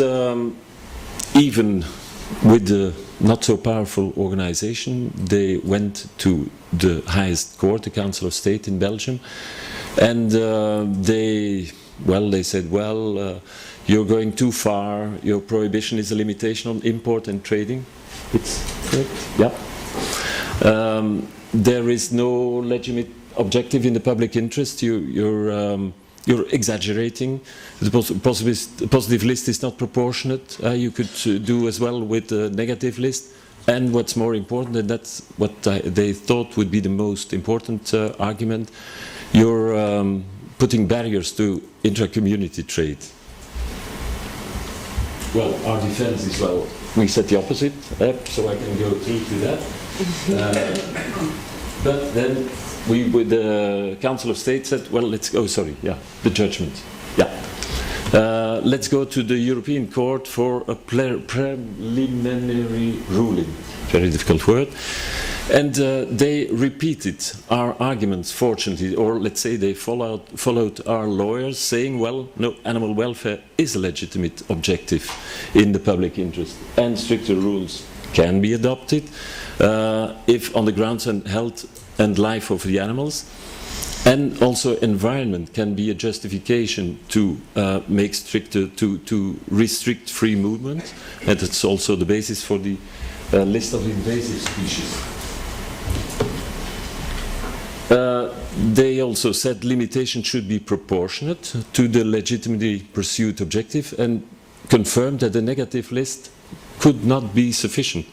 even with the not so powerful organization, they went to the highest court, the Council of State in Belgium, and they said, you're going too far, your prohibition is a limitation on import and trading. It's correct? Yeah. There is no legitimate objective in the public interest. You're exaggerating. The positive list is not proportionate. You could do as well with a negative list. And what's more important, and that's what they thought would be the most important argument, you're putting barriers to intra-community trade. Well, our defense is, we said the opposite, so I can go through to that. But then we, with the Council of State, said, the judgment. Yeah. Let's go to the European Court for a preliminary ruling. Very difficult word. And they repeated our arguments, fortunately, or let's say they followed our lawyers, saying, no, animal welfare is a legitimate objective in the public interest, and stricter rules can be adopted if on the grounds of health and life of the animals, and also environment can be a justification to make stricter, to restrict free movement, and it's also the basis for the list of invasive species. They also said limitation should be proportionate to the legitimately pursued objective, and confirmed that the negative list could not be sufficient.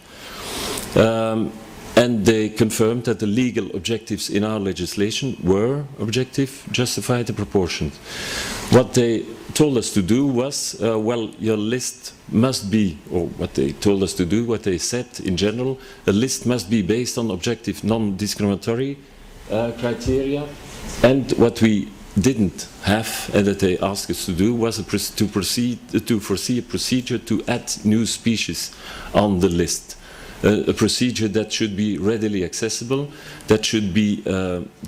And they confirmed that the legal objectives in our legislation were objective, justified, and proportionate. What they told us to do was, your list must be, or what they told us to do, what they said in general, a list must be based on objective, non-discriminatory criteria. And what we didn't have, and that they asked us to do, was to foresee a procedure to add new species on the list. A procedure that should be readily accessible, that should be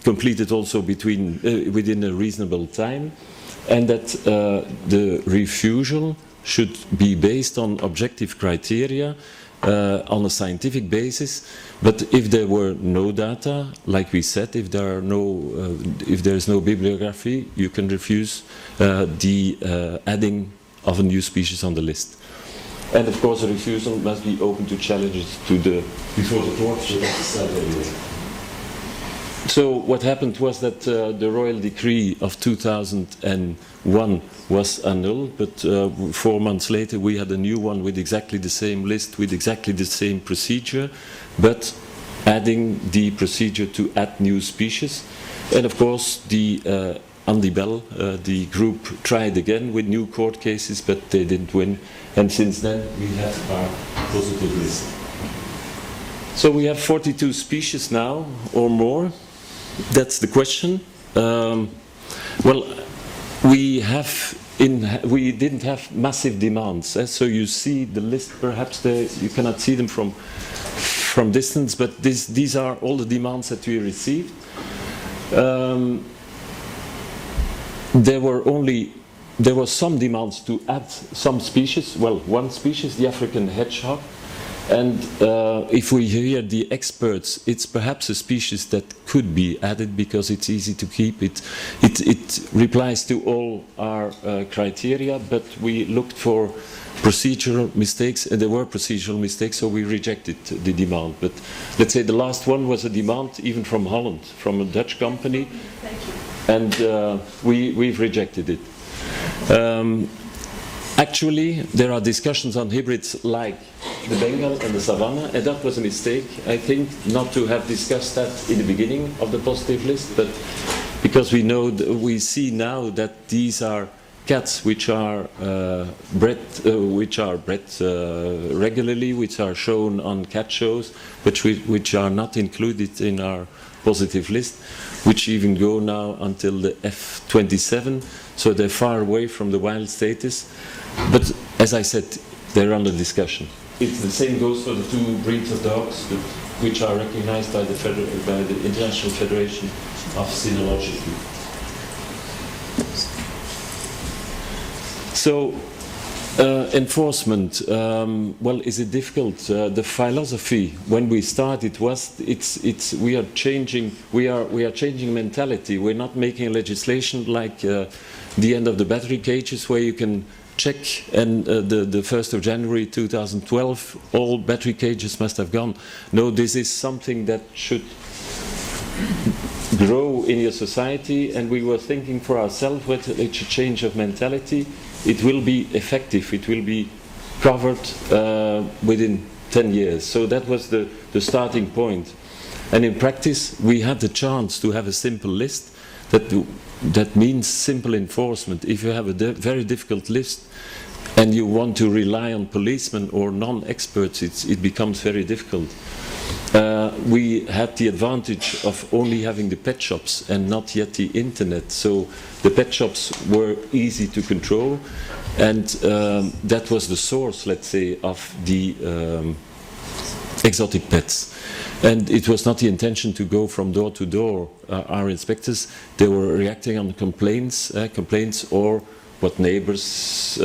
completed also within a reasonable time, and that the refusal should be based on objective criteria on a scientific basis. But if there were no data, like we said, if there is no bibliography, you can refuse the adding of a new species on the list. And of course, a refusal must be open to challenges before the court. So what happened was that the royal decree of 2001 was annulled, but 4 months later we had a new one with exactly the same list, with exactly the same procedure, but adding the procedure to add new species. And of course, the Andy Bell, the group, tried again with new court cases, but they didn't win. And since then, we have our positive list. So we have 42 species now, or more. That's the question. We didn't have massive demands. So you see the list, perhaps you cannot see them from distance, but these are all the demands that we received. There were only there was some demands to add some species, well, one species, the African hedgehog. And if we hear the experts, it's perhaps a species that could be added because it's easy to keep. It replies to all our criteria, but we looked for procedural mistakes, and there were procedural mistakes, so we rejected the demand. But let's say the last one was a demand even from Holland, from a Dutch company, and we've rejected it. Actually, there are discussions on hybrids like the Bengal and the Savannah, and that was a mistake, I think, not to have discussed that in the beginning of the positive list, but because we see now that these are cats which are bred regularly, which are shown on cat shows, but which are not included in our positive list, which even go now until the F27, so they're far away from the wild status. But as I said, they're under discussion. The same goes for the two breeds of dogs, which are recognized by the International Federation of Cynology. So, enforcement, well, is it difficult? The philosophy when we started was we are changing mentality. We're not making legislation like the end of the battery cages, where you can check, and the 1st of January 2012 all battery cages must have gone. No, this is something that should grow in your society, and we were thinking for ourselves whether it's a change of mentality. It will be effective, it will be covered within 10 years. So that was the starting point. And in practice, we had the chance to have a simple list that means simple enforcement. If you have a very difficult list and you want to rely on policemen or non-experts, it becomes very difficult. We had the advantage of only having the pet shops and not yet the internet, so the pet shops were easy to control, and that was the source, let's say, of the exotic pets. And it was not the intention to go from door to door. Our inspectors, they were reacting on complaints or what neighbors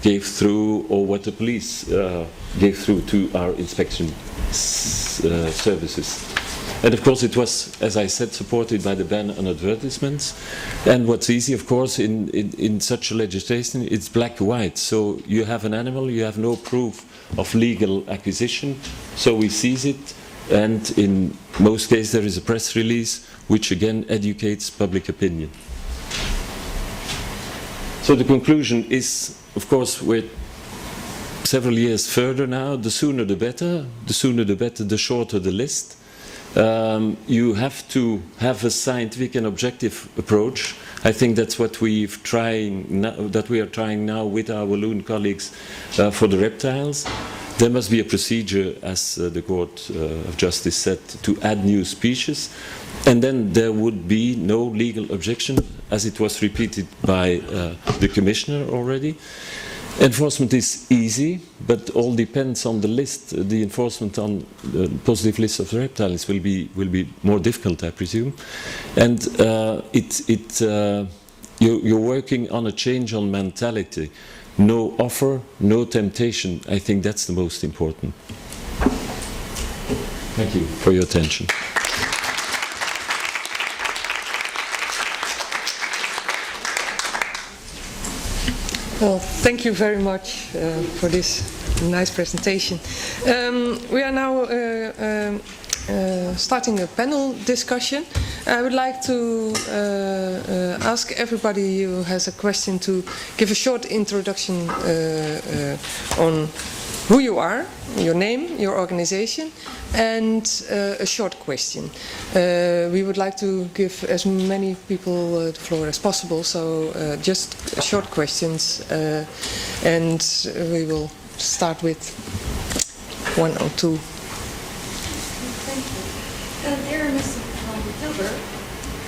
gave through, or what the police gave through to our inspection services. And of course it was, as I said, supported by the ban on advertisements. And what's easy, of course, in such a legislation, it's black-white. So you have an animal, you have no proof of legal acquisition, so we seize it, and in most cases there is a press release which again educates public opinion. So the conclusion is, of course, we're several years further now. The sooner the better. The sooner the better, the shorter the list. You have to have a scientific and objective approach. I think that's what we are trying now with our Walloon colleagues for the reptiles. There must be a procedure, as the Court of Justice said, to add new species, and then there would be no legal objection, as it was repeated by the Commissioner already. Enforcement is easy, but all depends on the list. The enforcement on the positive list of reptiles will be more difficult, I presume. And you're working on a change on mentality. No offer, no temptation. I think that's the most important. Thank you for your attention. Well, thank you very much for this nice presentation. We are now starting a panel discussion. I would like to ask everybody who has a question to give a short introduction on who you are, your name, your organization, and a short question. We would like to give as many people the floor as possible, so just short questions, and we will start with one or two. Dear Mr. Tilburg,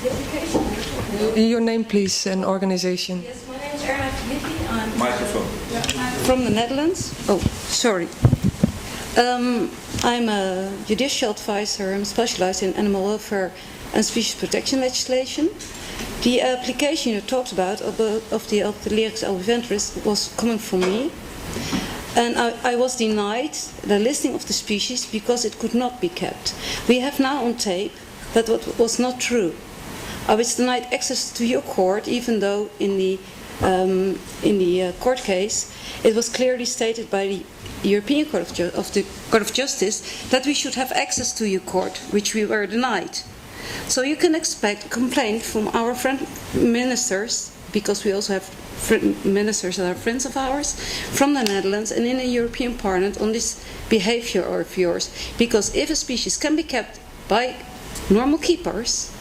the application... Your name, please, and organization. Yes, my name is Erna Knickie. I'm Microphone. From the Netherlands. Oh, sorry. I'm a judicial advisor. I'm specialized in animal welfare and species protection legislation. The application you talked about of the Lyrics albiventris was coming from me, and I was denied the listing of the species because it could not be kept. We have now on tape that was not true. I was denied access to your court, even though in the court case it was clearly stated by the European Court of Justice that we should have access to your court, which we were denied. So you can expect a complaint from our friend ministers, because we also have ministers that are friends of ours, from the Netherlands and in the European Parliament on this behavior of yours. Because if a species can be kept by normal keepers,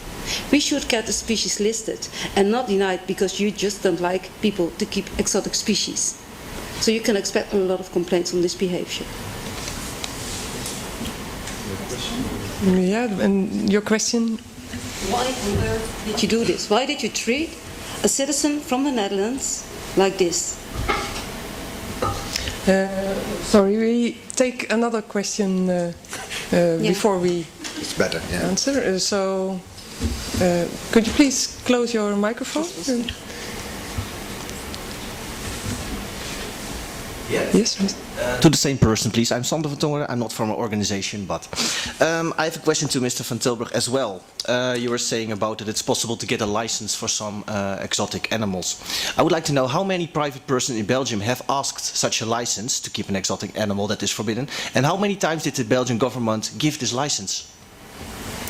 we should get the species listed and not denied because you just don't like people to keep exotic species. So you can expect a lot of complaints on this behavior. Yeah, and your question? Why on earth did you do this? Why did you treat a citizen from the Netherlands like this? Sorry, we take another question before we it's better, yeah. answer. Could you please close your microphone? Yes, please. To the same person, please. I'm Sander van Tongeren. I'm not from an organization, but I have a question to Mr. van Tilburg as well. You were saying about that it's possible to get a license for some exotic animals. I would like to know how many private persons in Belgium have asked such a license to keep an exotic animal that is forbidden, and how many times did the Belgian government give this license?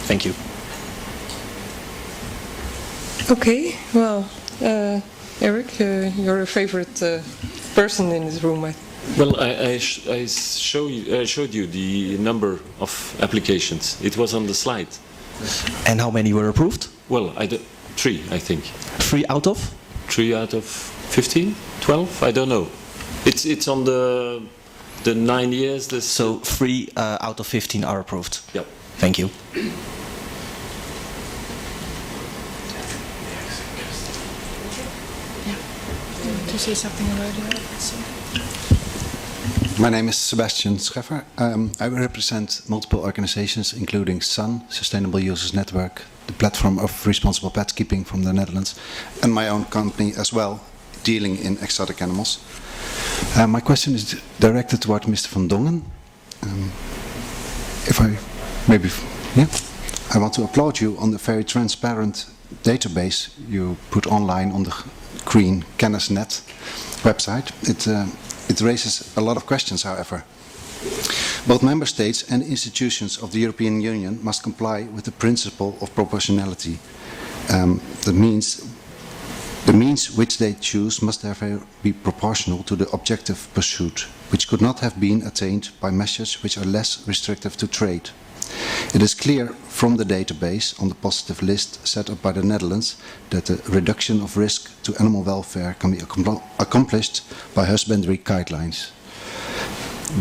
Thank you. Okay, well, Eric, you're a favorite person in this room. Well, I showed you the number of applications. It was on the slide. And how many were approved? Well, 3, I think. 3 out of? 3 out of 15, 12, I don't know. It's on the 9 years. So 3 out of 15 are approved? Yep. Thank you. To say something about it. My name is Sebastian Scheffer. I represent multiple organizations, including SUN, Sustainable Users Network, the platform of responsible pet keeping from the Netherlands, and my own company as well, dealing in exotic animals. My question is directed toward Mr. van Dongen. I want to applaud you on the very transparent database you put online on the Green Kennisnet website. It raises a lot of questions, however. Both member states and institutions of the European Union must comply with the principle of proportionality. The means which they choose must therefore be proportional to the objective pursuit, which could not have been attained by measures which are less restrictive to trade. It is clear from the database on the positive list set up by the Netherlands that the reduction of risk to animal welfare can be accomplished by husbandry guidelines.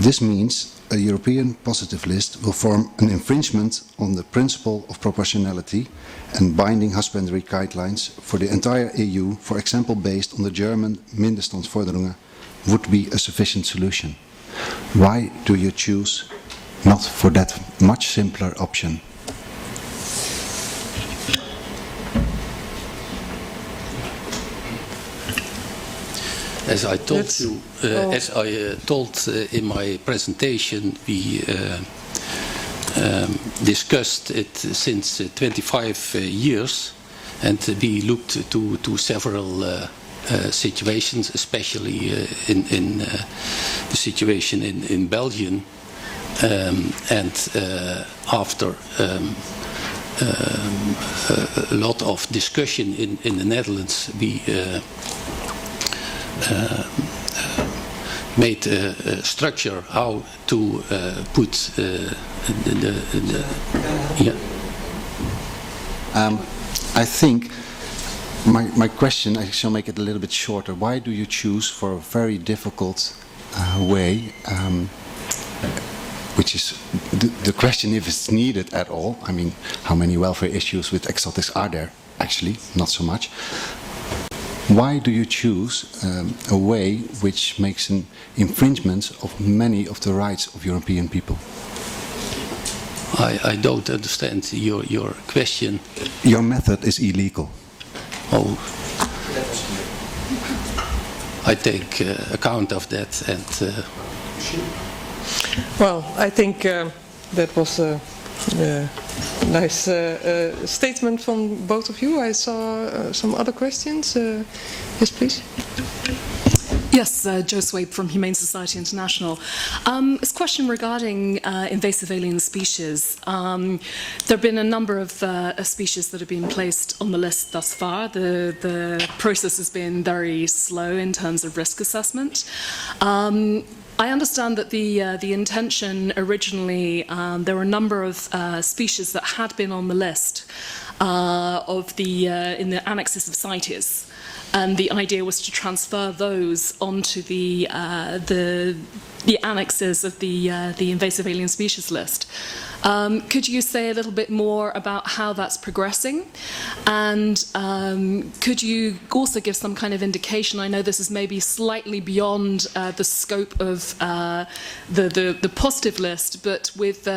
This means a European positive list will form an infringement on the principle of proportionality, and binding husbandry guidelines for the entire EU, for example based on the German Mindeststandsforderungen, would be a sufficient solution. Why do you choose not for that much simpler option? As I told you, as I told in my presentation, we discussed it since 25 years, and we looked to several situations, especially in the situation in Belgium. And after a lot of discussion in the Netherlands, we made a structure how to put I think my question, I shall make it a little bit shorter. Why do you choose for a very difficult way, which is the question if it's needed at all? I mean, how many welfare issues with exotics are there? Actually, not so much. Why do you choose a way which makes an infringement of many of the rights of European people? I don't understand your question. Your method is illegal. Oh, I take account of that, and well, I think that was a nice statement from both of you. I saw some other questions. Yes, please. Yes, Jo Swabe from Humane Society International. It's a question regarding invasive alien species. There have been a number of species that have been placed on the list thus far. The process has been very slow in terms of risk assessment. I understand that the intention originally, there were a number of species that had been on the list in the annexes of CITES. And the idea was to transfer those onto the annexes of the invasive alien species list. Could you say a little bit more about how that's progressing? And could you also give some kind of indication? I know this is maybe slightly beyond the scope of the positive list, but with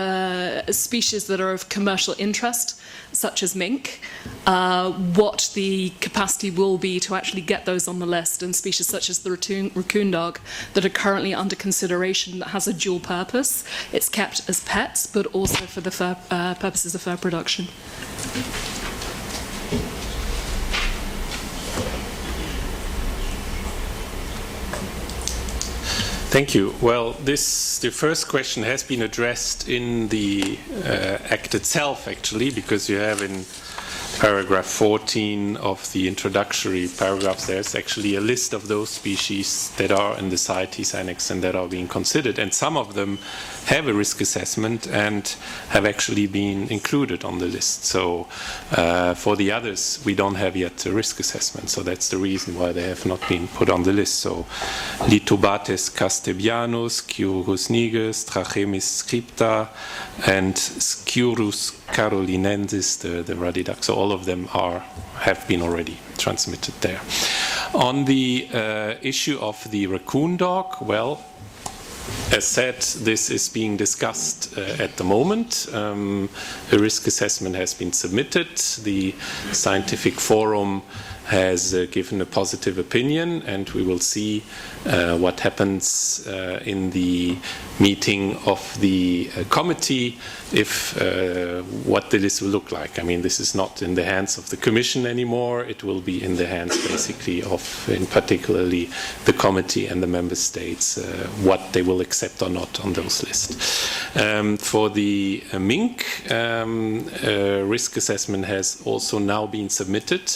species that are of commercial interest, such as mink, what the capacity will be to actually get those on the list, and species such as the raccoon dog that are currently under consideration that has a dual purpose. It's kept as pets, but also for the fur, purposes of fur production. Thank you. Well, the first question has been addressed in the Act itself, actually, because you have in paragraph 14 of the introductory paragraphs, there's actually a list of those species that are in the CITES Annex and that are being considered. And some of them have a risk assessment and have actually been included on the list. So for the others, we don't have yet a risk assessment. So that's the reason why they have not been put on the list. So Litobates castebianus, Sciurus niger, Trachemis scripta, and Sciurus carolinensis, the ruddy duck. So all of them have been already transmitted there. On the issue of the raccoon dog, well, as said, this is being discussed at the moment. A risk assessment has been submitted. The scientific forum has given a positive opinion, and we will see what happens in the meeting of the committee, if what the list will look like. I mean, this is not in the hands of the Commission anymore. It will be in the hands, basically, of, in particularly, the committee and the member states, what they will accept or not on those lists. For the mink, risk assessment has also now been submitted,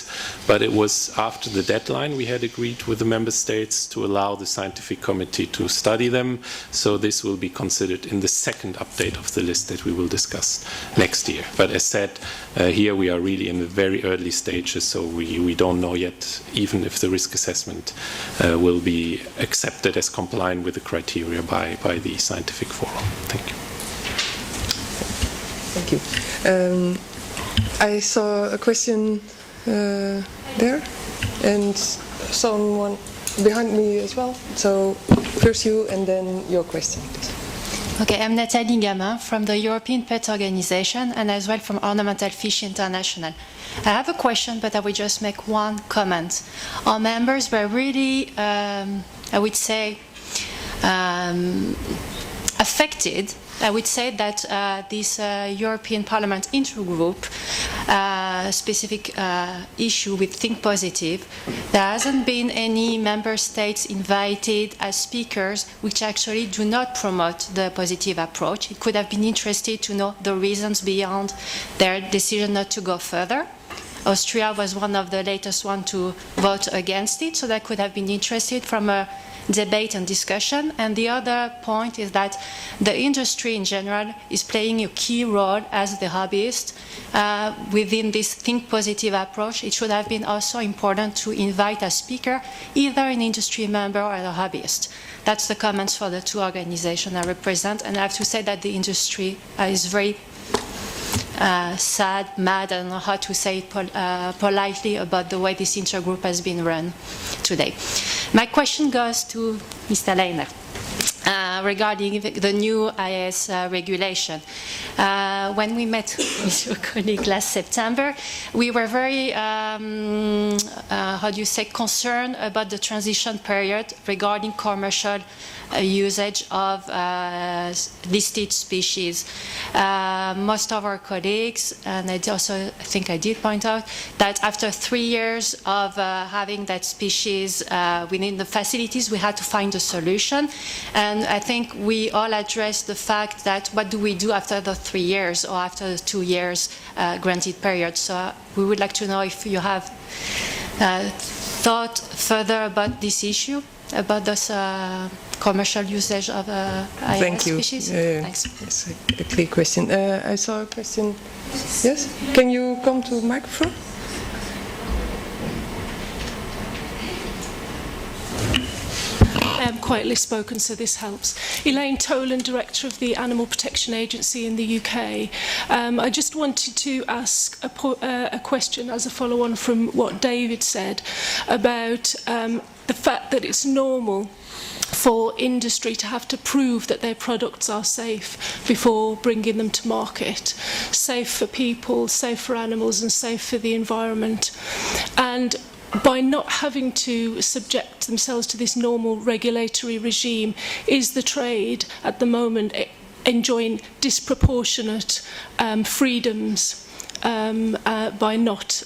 but it was after the deadline we had agreed with the member states to allow the scientific committee to study them. So this will be considered in the second update of the list that we will discuss next year. But as said, here we are really in the very early stages, so we don't know yet even if the risk assessment will be accepted as compliant with the criteria by the scientific forum. Thank you. Thank you. I saw a question there, and someone behind me as well. So first you, and then your question, please. Okay, I'm Nathalie Gamin from the European Pet Organization and as well from Ornamental Fish International. I have a question, but I will just make one comment. Our members were really, I would say, affected. I would say that this European Parliament Intergroup specific issue with Think Positive, there hasn't been any member states invited as speakers which actually do not promote the positive approach. It could have been interesting to know the reasons beyond their decision not to go further. Austria was one of the latest ones to vote against it, so that could have been interesting from a debate and discussion. And the other point is that the industry in general is playing a key role as the hobbyist within this Think Positive approach. It should have been also important to invite a speaker, either an industry member or a hobbyist. That's the comments for the two organizations I represent, and I have to say that the industry is very sad, mad, I don't know how to say it politely about the way this intergroup has been run today. My question goes to Mr. Leiner. regarding the new IAS regulation. When we met with your colleague last September, we were very, concerned about the transition period regarding commercial usage of listed species. Most of our colleagues, and I think I did point out, that after 3 years of having that species within the facilities, we had to find a solution. And I think we all addressed the fact that what do we do after the 3 years or after the 2 years granted period. So we would like to know if you have thought further about this issue, about this commercial usage of IAS species? Thanks. Yes, a clear question. I saw a question. Yes? Can you come to the microphone? I am quietly spoken, so this helps. Elaine Tolan, Director of the Animal Protection Agency in the UK. I just wanted to ask a question as a follow-on from what David said about the fact that it's normal for industry to have to prove that their products are safe before bringing them to market. Safe for people, safe for animals, and safe for the environment. And by not having to subject themselves to this normal regulatory regime, is the trade at the moment enjoying disproportionate freedoms by not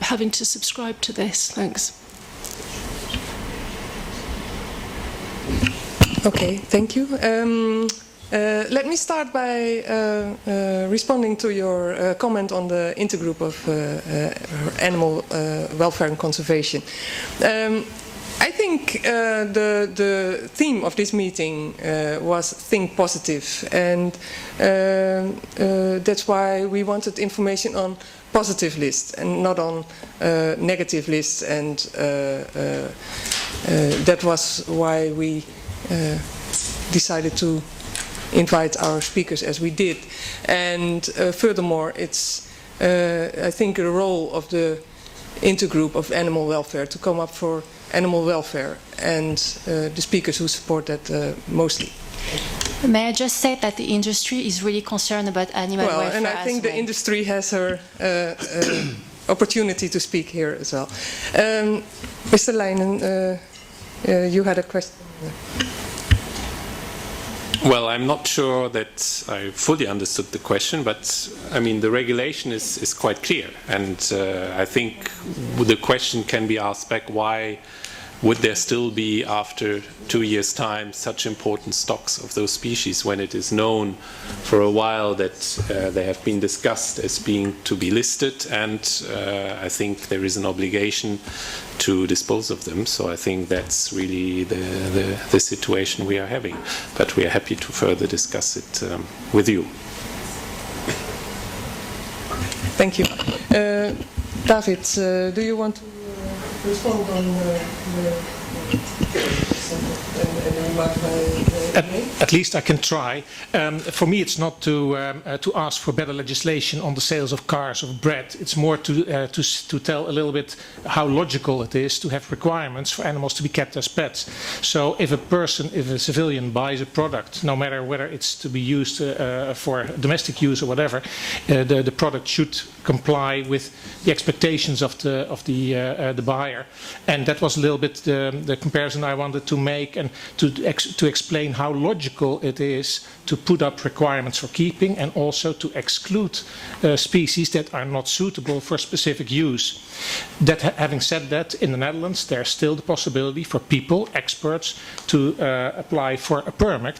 having to subscribe to this? Thanks. Okay, thank you. Let me start by responding to your comment on the Intergroup of Animal Welfare and Conservation. I think the theme of this meeting was Think Positive, and that's why we wanted information on positive lists and not on negative lists, and that was why we decided to invite our speakers as we did. And furthermore, it's I think a role of the Intergroup of Animal Welfare to come up for animal welfare, and the speakers who support that mostly. May I just say that the industry is really concerned about animal welfare? And I think the industry has her opportunity to speak here as well. Mr. Leijnen, you had a question. Well, I'm not sure that I fully understood the question, but I mean the regulation is quite clear, and I think the question can be asked back: why would there still be, after 2 years' time, such important stocks of those species when it is known for a while that they have been discussed as being to be listed, and I think there is an obligation to dispose of them. So I think that's really the situation we are having. But we are happy to further discuss it with you. Thank you. David, do you want to respond on At least I can try. For me, it's not to ask for better legislation on the sales of cars, of bread. It's more to tell a little bit how logical it is to have requirements for animals to be kept as pets. So if a civilian buys a product, no matter whether it's to be used for domestic use or whatever, the product should comply with the expectations of the buyer. And that was a little bit the comparison I wanted to make, and to explain how logical it is to put up requirements for keeping, and also to exclude species that are not suitable for specific use. That, having said that, in the Netherlands there's still the possibility for people, experts, to apply for a permit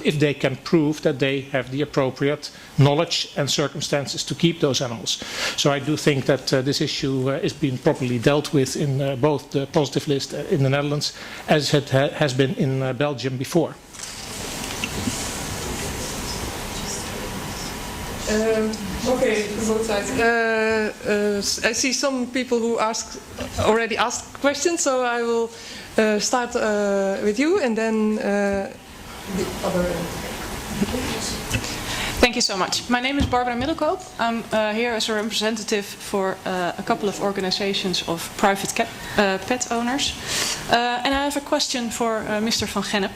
if they can prove that they have the appropriate knowledge and circumstances to keep those animals. So I do think that this issue is being properly dealt with in both the positive list in the Netherlands as it has been in Belgium before. Okay, both sides. I see some people who already asked questions, so I will start with you, and then the other end. Thank you so much. My name is Barbara Middelkoop. I'm here as a representative for a couple of organizations of private pet owners. And I have a question for Mr. Van Gennep.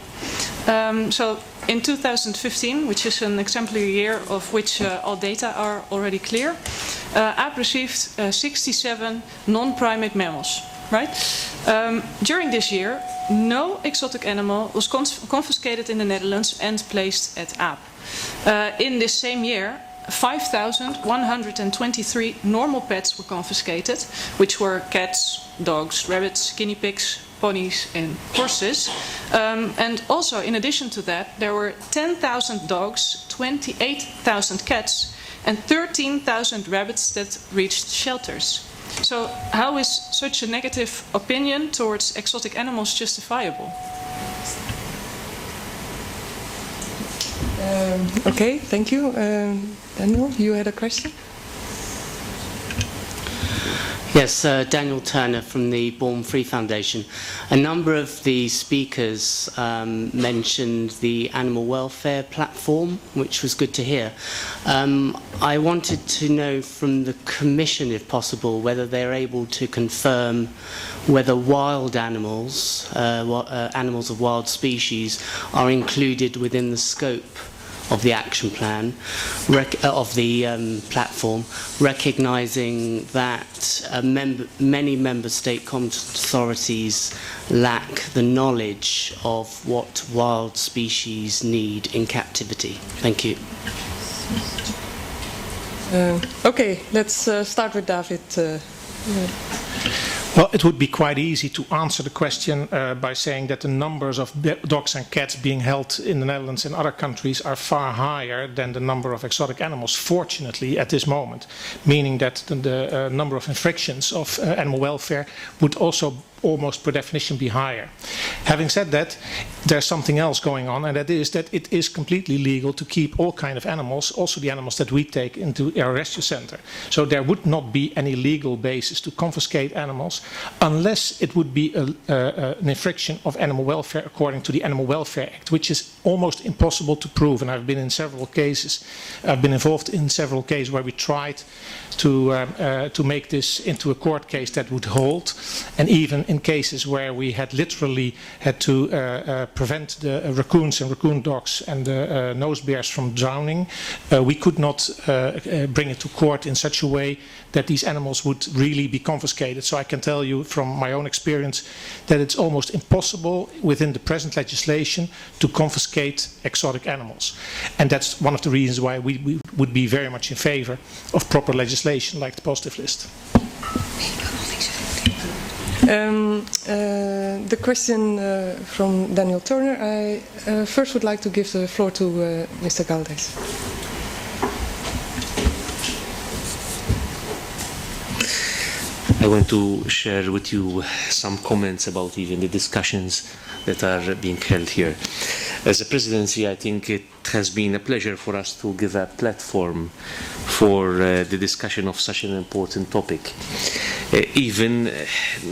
So in 2015, which is an exemplary year of which all data are already clear, AB received 67 non-primate mammals. Right? During this year, no exotic animal was confiscated in the Netherlands and placed at AB. In this same year, 5,123 normal pets were confiscated, which were cats, dogs, rabbits, guinea pigs, ponies and horses. And also, in addition to that, there were 10,000 dogs, 28,000 cats, and 13,000 rabbits that reached shelters. So how is such a negative opinion towards exotic animals justifiable? Okay, thank you. Daniel, you had a question? Yes, Daniel Turner from the Born Free Foundation. A number of the speakers mentioned the animal welfare platform, which was good to hear. I wanted to know from the Commission, if possible, whether they're able to confirm whether wild animals, animals of wild species, are included within the scope of the action plan, of the platform, recognising that many member state competent authorities lack the knowledge of what wild species need in captivity. Thank you. Okay, let's start with David. Well, it would be quite easy to answer the question by saying that the numbers of dogs and cats being held in the Netherlands and other countries are far higher than the number of exotic animals, fortunately, at this moment. Meaning that the number of infractions of animal welfare would also almost per definition be higher. Having said that, there's something else going on, and that is that it is completely legal to keep all kinds of animals, also the animals that we take into our rescue center. So there would not be any legal basis to confiscate animals unless it would be an infraction of animal welfare according to the Animal Welfare Act, which is almost impossible to prove. And I've been in several cases, I've been involved in several cases where we tried to make this into a court case that would hold, and even in cases where we had literally had to prevent the raccoons and raccoon dogs and the nose bears from drowning, we could not bring it to court in such a way that these animals would really be confiscated. So I can tell you from my own experience that it's almost impossible within the present legislation to confiscate exotic animals. And that's one of the reasons why we would be very much in favor of proper legislation like the positive list. The question from Daniel Turner, I first would like to give the floor to Mr. Galdes. I want to share with you some comments about even the discussions that are being held here. As a presidency, I think it has been a pleasure for us to give a platform for the discussion of such an important topic, even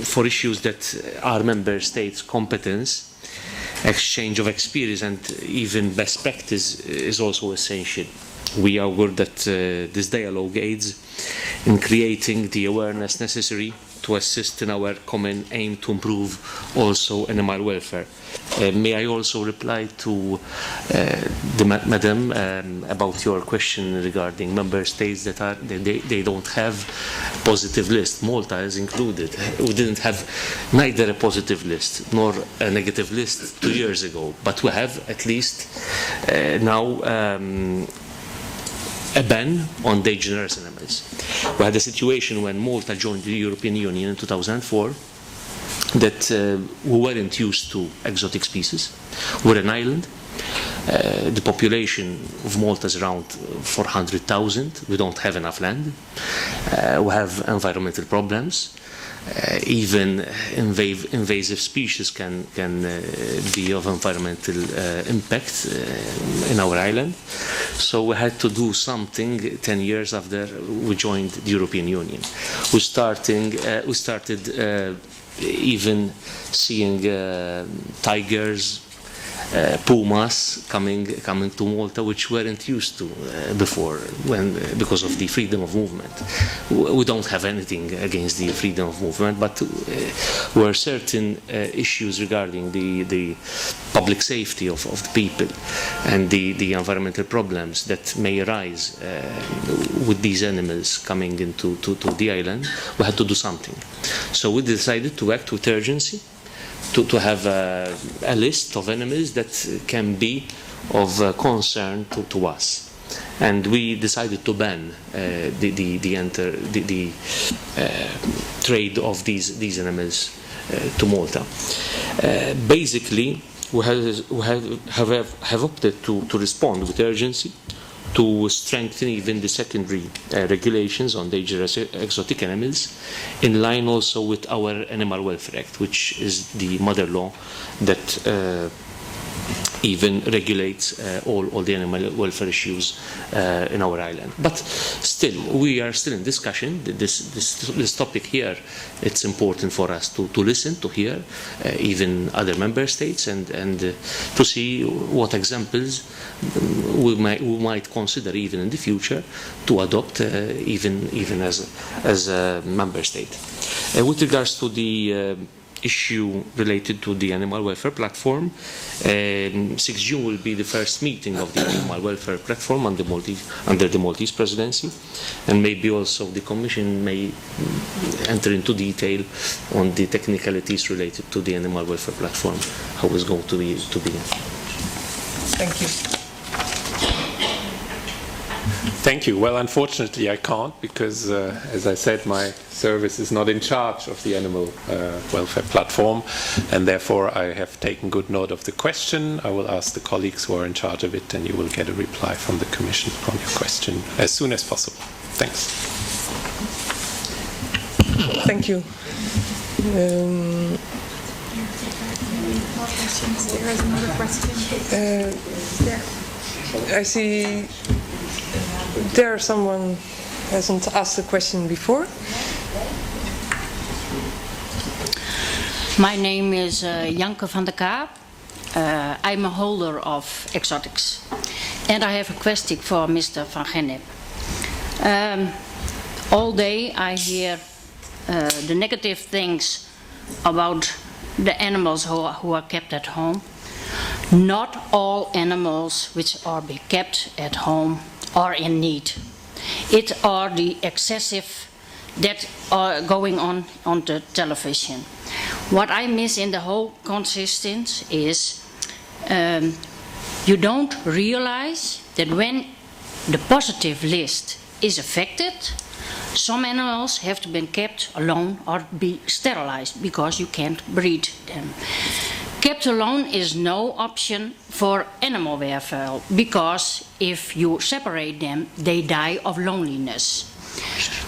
for issues that are member states' competence. Exchange of experience and even best practice is also essential. We are aware that this dialogue aids in creating the awareness necessary to assist in our common aim to improve also animal welfare. May I also reply to the madam about your question regarding member states that are they don't have positive list. Malta is included. We didn't have neither a positive list nor a negative list 2 years ago, but we have at least now a ban on dangerous animals. We had a situation when Malta joined the European Union in 2004 that we weren't used to exotic species. We're an island. The population of Malta is around 400,000. We don't have enough land. We have environmental problems. Even invasive species can be of environmental impact in our island. So we had to do something 10 years after we joined the European Union. We started even seeing tigers pumas coming to Malta, which weren't used to before, because of the freedom of movement. We don't have anything against the freedom of movement, but were certain issues regarding the public safety of the people and the environmental problems that may arise with these animals coming into the island. We had to do something. So we decided to act with urgency, to have a list of animals that can be of concern to us. And we decided to ban the trade of these animals to Malta. Basically, we have opted to respond with urgency, to strengthen even the secondary regulations on dangerous exotic animals, in line also with our Animal Welfare Act, which is the mother law that even regulates all the animal welfare issues in our island. But still, we are still in discussion. This topic here, it's important for us to listen, to hear even other member states, and to see what examples we might consider even in the future to adopt even as a member state. With regards to the issue related to the Animal Welfare Platform, 6 June will be the first meeting of the Animal Welfare Platform under the Maltese Presidency, and maybe also the Commission may enter into detail on the technicalities related to the Animal Welfare Platform, how it's going to be. Thank you. Thank you. Well, unfortunately, I can't because, as I said, my service is not in charge of the Animal Welfare Platform, and therefore I have taken good note of the question. I will ask the colleagues who are in charge of it, and you will get a reply from the Commission on your question as soon as possible. Thanks. Thank you. There is another question. I see someone hasn't asked a question before. My name is Janke van der Kaap. I'm a holder of exotics. And I have a question for Mr. Van Gennep. All day I hear the negative things about the animals who are kept at home. Not all animals which are be kept at home are in need. It are the excessive that are going on the television. What I miss in the whole consistence is you don't realize that when the positive list is affected, some animals have to be kept alone or be sterilized because you can't breed them. Kept alone is no option for animal welfare because if you separate them, they die of loneliness.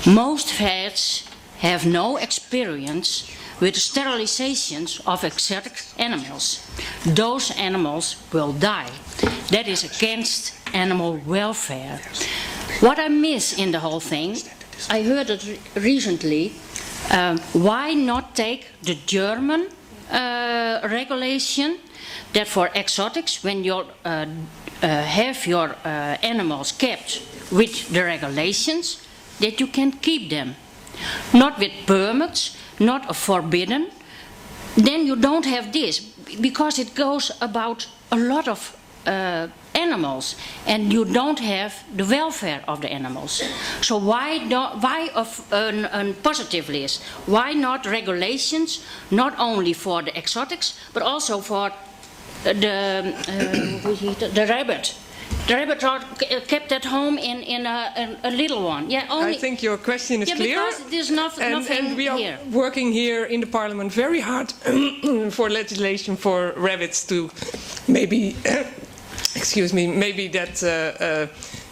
Most vets have no experience with sterilizations of exotic animals. Those animals will die. That is against animal welfare. What I miss in the whole thing, I heard it recently, why not take the German regulation that for exotics, when you have your animals kept with the regulations, that you can keep them. Not with permits, not forbidden. Then you don't have this, because it goes about a lot of animals, and you don't have the welfare of the animals. So why a positive list? Why not regulations, not only for the exotics, but also for the rabbit? The rabbits are kept at home in a little one. Yeah, only. I think your question is clear. Because there's nothing and we are here. working here in the Parliament very hard for legislation for rabbits to maybe, excuse me, maybe that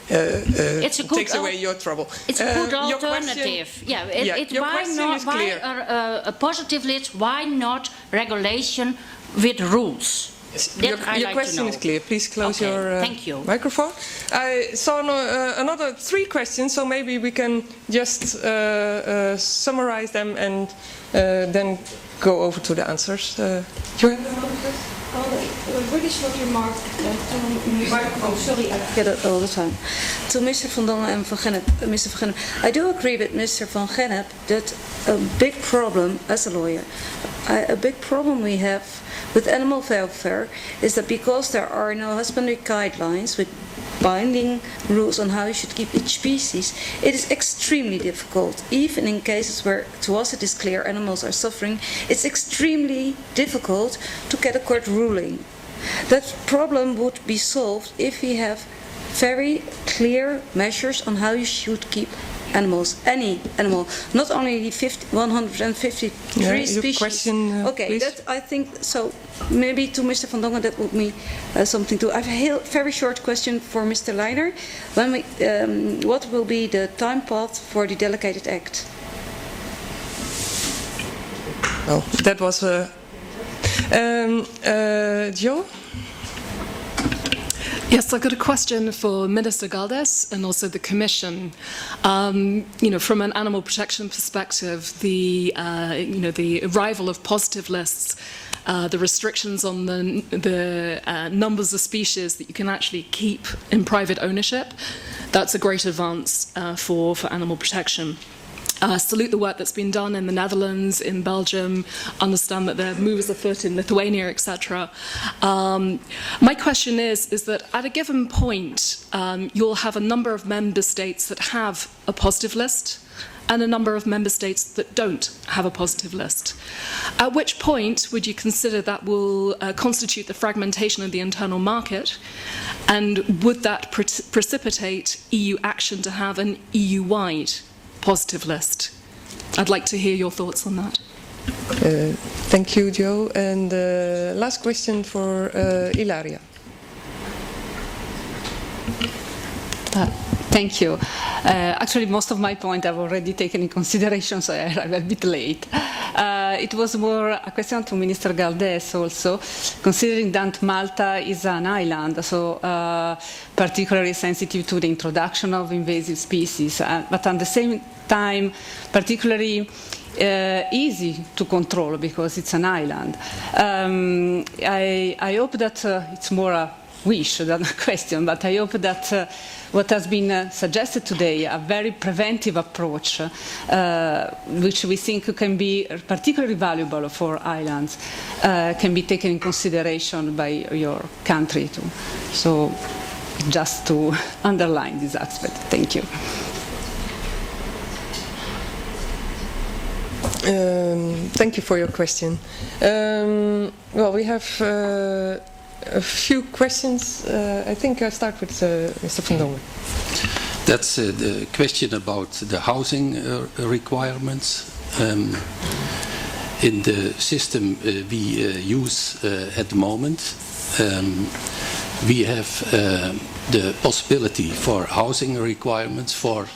takes away your trouble. It's a good alternative. Your question is clear. A positive list? Why not regulation with rules? Your question is clear. Please close your microphone. I saw another 3 questions, so maybe we can just summarize them and then go over to the answers. You have another question? A really short remark sorry, I get it all the time. To Mr. Van Dongen and Mr. Van Gennep, I do agree with Mr. Van Gennep that a big problem, as a lawyer, a big problem we have with animal welfare is that because there are no husbandry guidelines with binding rules on how you should keep each species, it is extremely difficult. Even in cases where to us it is clear animals are suffering, it's extremely difficult to get a court ruling. That problem would be solved if we have very clear measures on how you should keep animals, any animal, not only the 153 species. Question, okay, that I think so. Maybe to Mr. Van Dongen that would mean something too. I have a very short question for Mr. Leiner. What will be the time path for the delegated act? Well, that was Joe. Yes, I've got a question for Minister Galdes and also the Commission. From an animal protection perspective, the arrival of positive lists, the restrictions on the numbers of species that you can actually keep in private ownership, that's a great advance for animal protection. Salute the work that's been done in the Netherlands, in Belgium, understand that there are moves afoot in Lithuania, etc. My question is that at a given point, you'll have a number of member states that have a positive list and a number of member states that don't have a positive list. At which point would you consider that will constitute the fragmentation of the internal market, and would that precipitate EU action to have an EU-wide positive list? I'd like to hear your thoughts on that. Thank you, Joe. And last question for Ilaria. Thank you. Actually, most of my points I've already taken in consideration, so I arrived a bit late. It was more a question to Minister Galdes also, considering that Malta is an island, so particularly sensitive to the introduction of invasive species, but at the same time particularly easy to control because it's an island. I hope that it's more a wish than a question, but I hope that what has been suggested today, a very preventive approach, which we think can be particularly valuable for islands, can be taken in consideration by your country too. So just to underline this aspect. Thank you. Thank you for your question. Well, we have a few questions. I think I start with Mr. Van Dongen. That's the question about the housing requirements. In the system we use at the moment, we have the possibility for housing requirements for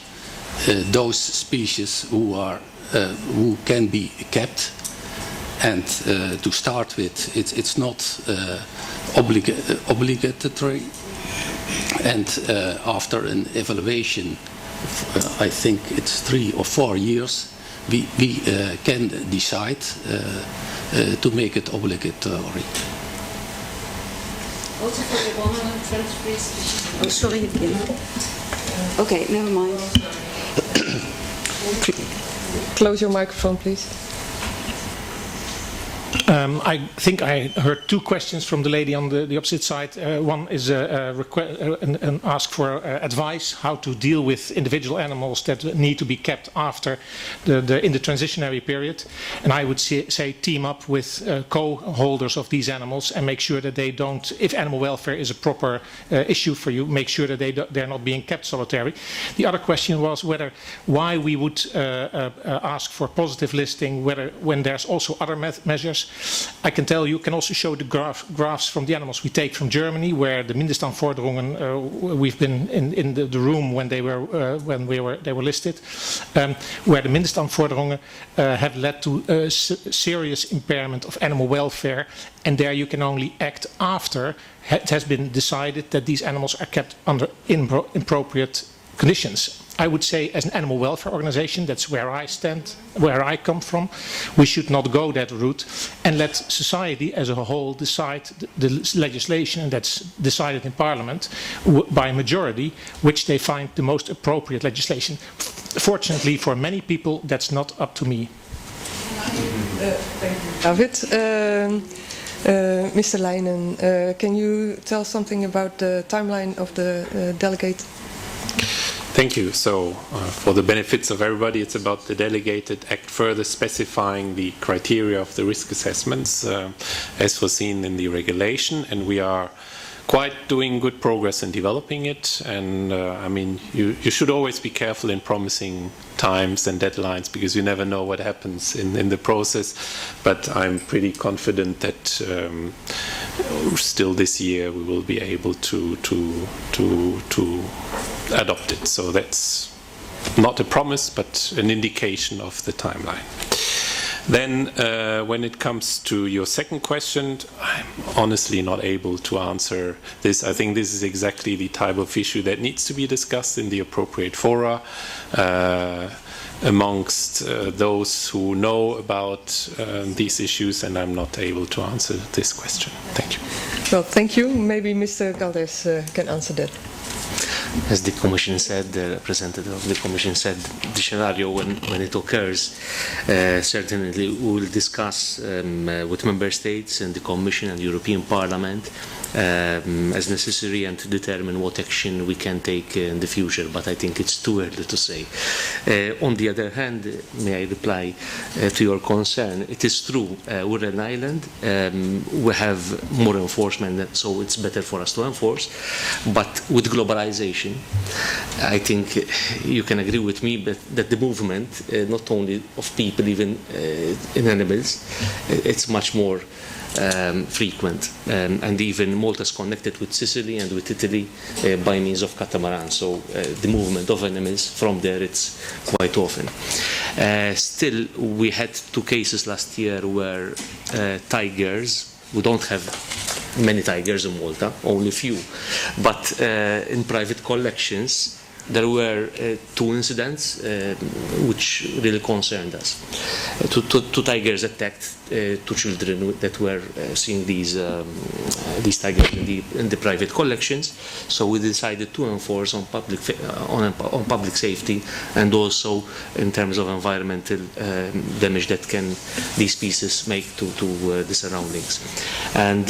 those species who can be kept. And to start with, it's not obligatory. And after an evaluation, I think it's 3 or 4 years, we can decide to make it obligatory. Also for the 123 species. Oh, sorry again. Okay, never mind. Close your microphone, please. I think I heard 2 questions from the lady on the opposite side. One is an ask for advice how to deal with individual animals that need to be kept after in the transitionary period. And I would say team up with co-holders of these animals and make sure that they don't, if animal welfare is a proper issue for you, make sure that they're not being kept solitary. The other question was why we would ask for positive listing when there's also other measures. I can tell you, can also show the graphs from the animals we take from Germany, where the Mindestanforderungen, we've been in the room when they were listed, where the Mindestanforderungen have led to serious impairment of animal welfare, and there you can only act after it has been decided that these animals are kept under inappropriate conditions. I would say as an animal welfare organization, that's where I stand, where I come from, we should not go that route and let society as a whole decide the legislation, and that's decided in Parliament by a majority, which they find the most appropriate legislation. Fortunately for many people, that's not up to me. Thank you, David. Mr. Leinen, can you tell something about the timeline of the delegate? Thank you. So, for the benefits of everybody, it's about the delegated act further specifying the criteria of the risk assessments as foreseen in the regulation, and we are quite doing good progress in developing it. And I mean, you should always be careful in promising times and deadlines, because you never know what happens in the process. But I'm pretty confident that still this year we will be able to adopt it. So that's not a promise, but an indication of the timeline. Then, when it comes to your second question, I'm honestly not able to answer this. I think this is exactly the type of issue that needs to be discussed in the appropriate fora amongst those who know about these issues, and I'm not able to answer this question. Thank you. Well, thank you. Maybe Mr. Galdes can answer that. As the Commission said, the representative of the Commission said, the scenario when it occurs, certainly we will discuss with Member States and the Commission and the European Parliament as necessary, and to determine what action we can take in the future, but I think it's too early to say. On the other hand, may I reply to your concern? It is true, we're an island, we have more enforcement, so it's better for us to enforce, but with globalization, I think you can agree with me that the movement, not only of people, even in animals, it's much more frequent, and even Malta is connected with Sicily and with Italy by means of catamaran, so the movement of animals from there, it's quite often. Still, we had 2 cases last year where tigers, we don't have many tigers in Malta, only few, but in private collections there were 2 incidents which really concerned us. 2 tigers attacked 2 children that were seeing these tigers in the private collections. So we decided to enforce on public safety, and also in terms of environmental damage that can these species make to the surroundings. And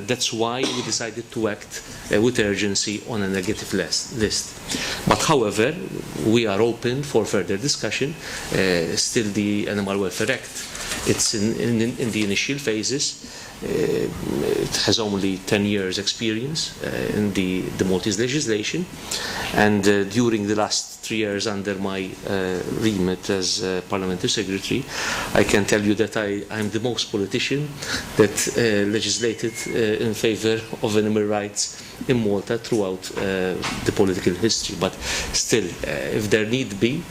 that's why we decided to act with urgency on a negative list. But however, we are open for further discussion. Still, the Animal Welfare Act, it's in the initial phases. It has only 10 years experience in the Maltese legislation, and during the last 3 years under my remit as Parliamentary Secretary, I can tell you that I'm the most politician that legislated in favor of animal rights in Malta throughout the political history. But still, if there need be,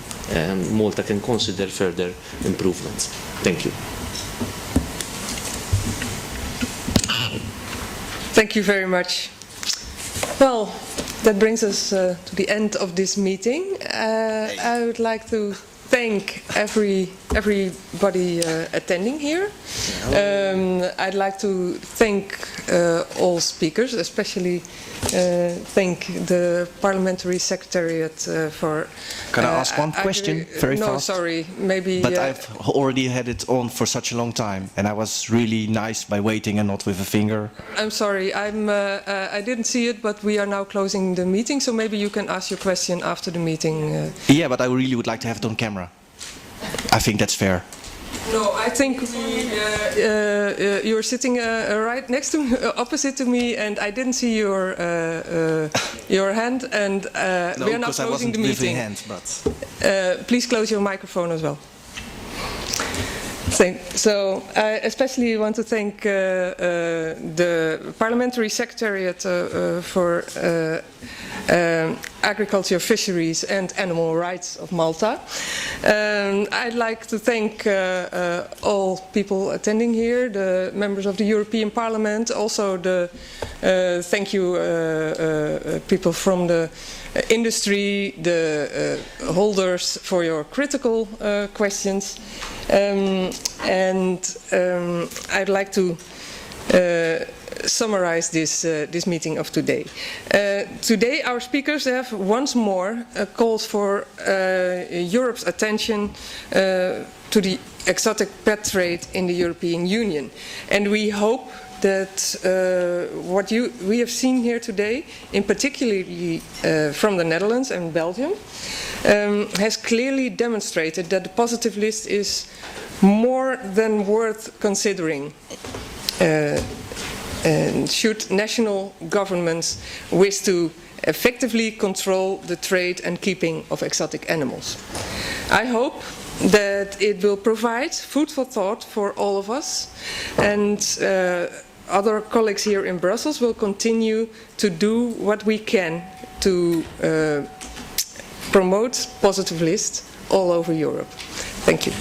Malta can consider further improvements. Thank you. Thank you very much. Well, that brings us to the end of this meeting. I would like to thank everybody attending here. I'd like to thank all speakers, especially thank the Parliamentary Secretariat for... Can I ask one question very fast? No, sorry, maybe... But I've already had it on for such a long time, and I was really nice by waiting and not with a finger. I'm sorry, I didn't see it, but we are now closing the meeting, so maybe you can ask your question after the meeting. Yeah, but I really would like to have it on camera. I think that's fair. No, I think you're sitting right next to me, opposite to me, and I didn't see your hand, and no, we are now closing the meeting. Hand, but please close your microphone as well. So I especially want to thank the Parliamentary Secretariat for Agriculture, Fisheries and Animal Rights of Malta. I'd like to thank all people attending here, the members of the European Parliament, also the thank you people from the industry, the holders for your critical questions. I'd like to summarize this meeting of today. Today our speakers have once more called for Europe's attention to the exotic pet trade in the European Union. And we hope that what we have seen here today, in particularly from the Netherlands and Belgium, has clearly demonstrated that the positive list is more than worth considering. And should national governments wish to effectively control the trade and keeping of exotic animals. I hope that it will provide food for thought for all of us, and other colleagues here in Brussels will continue to do what we can to promote positive lists all over Europe. Thank you.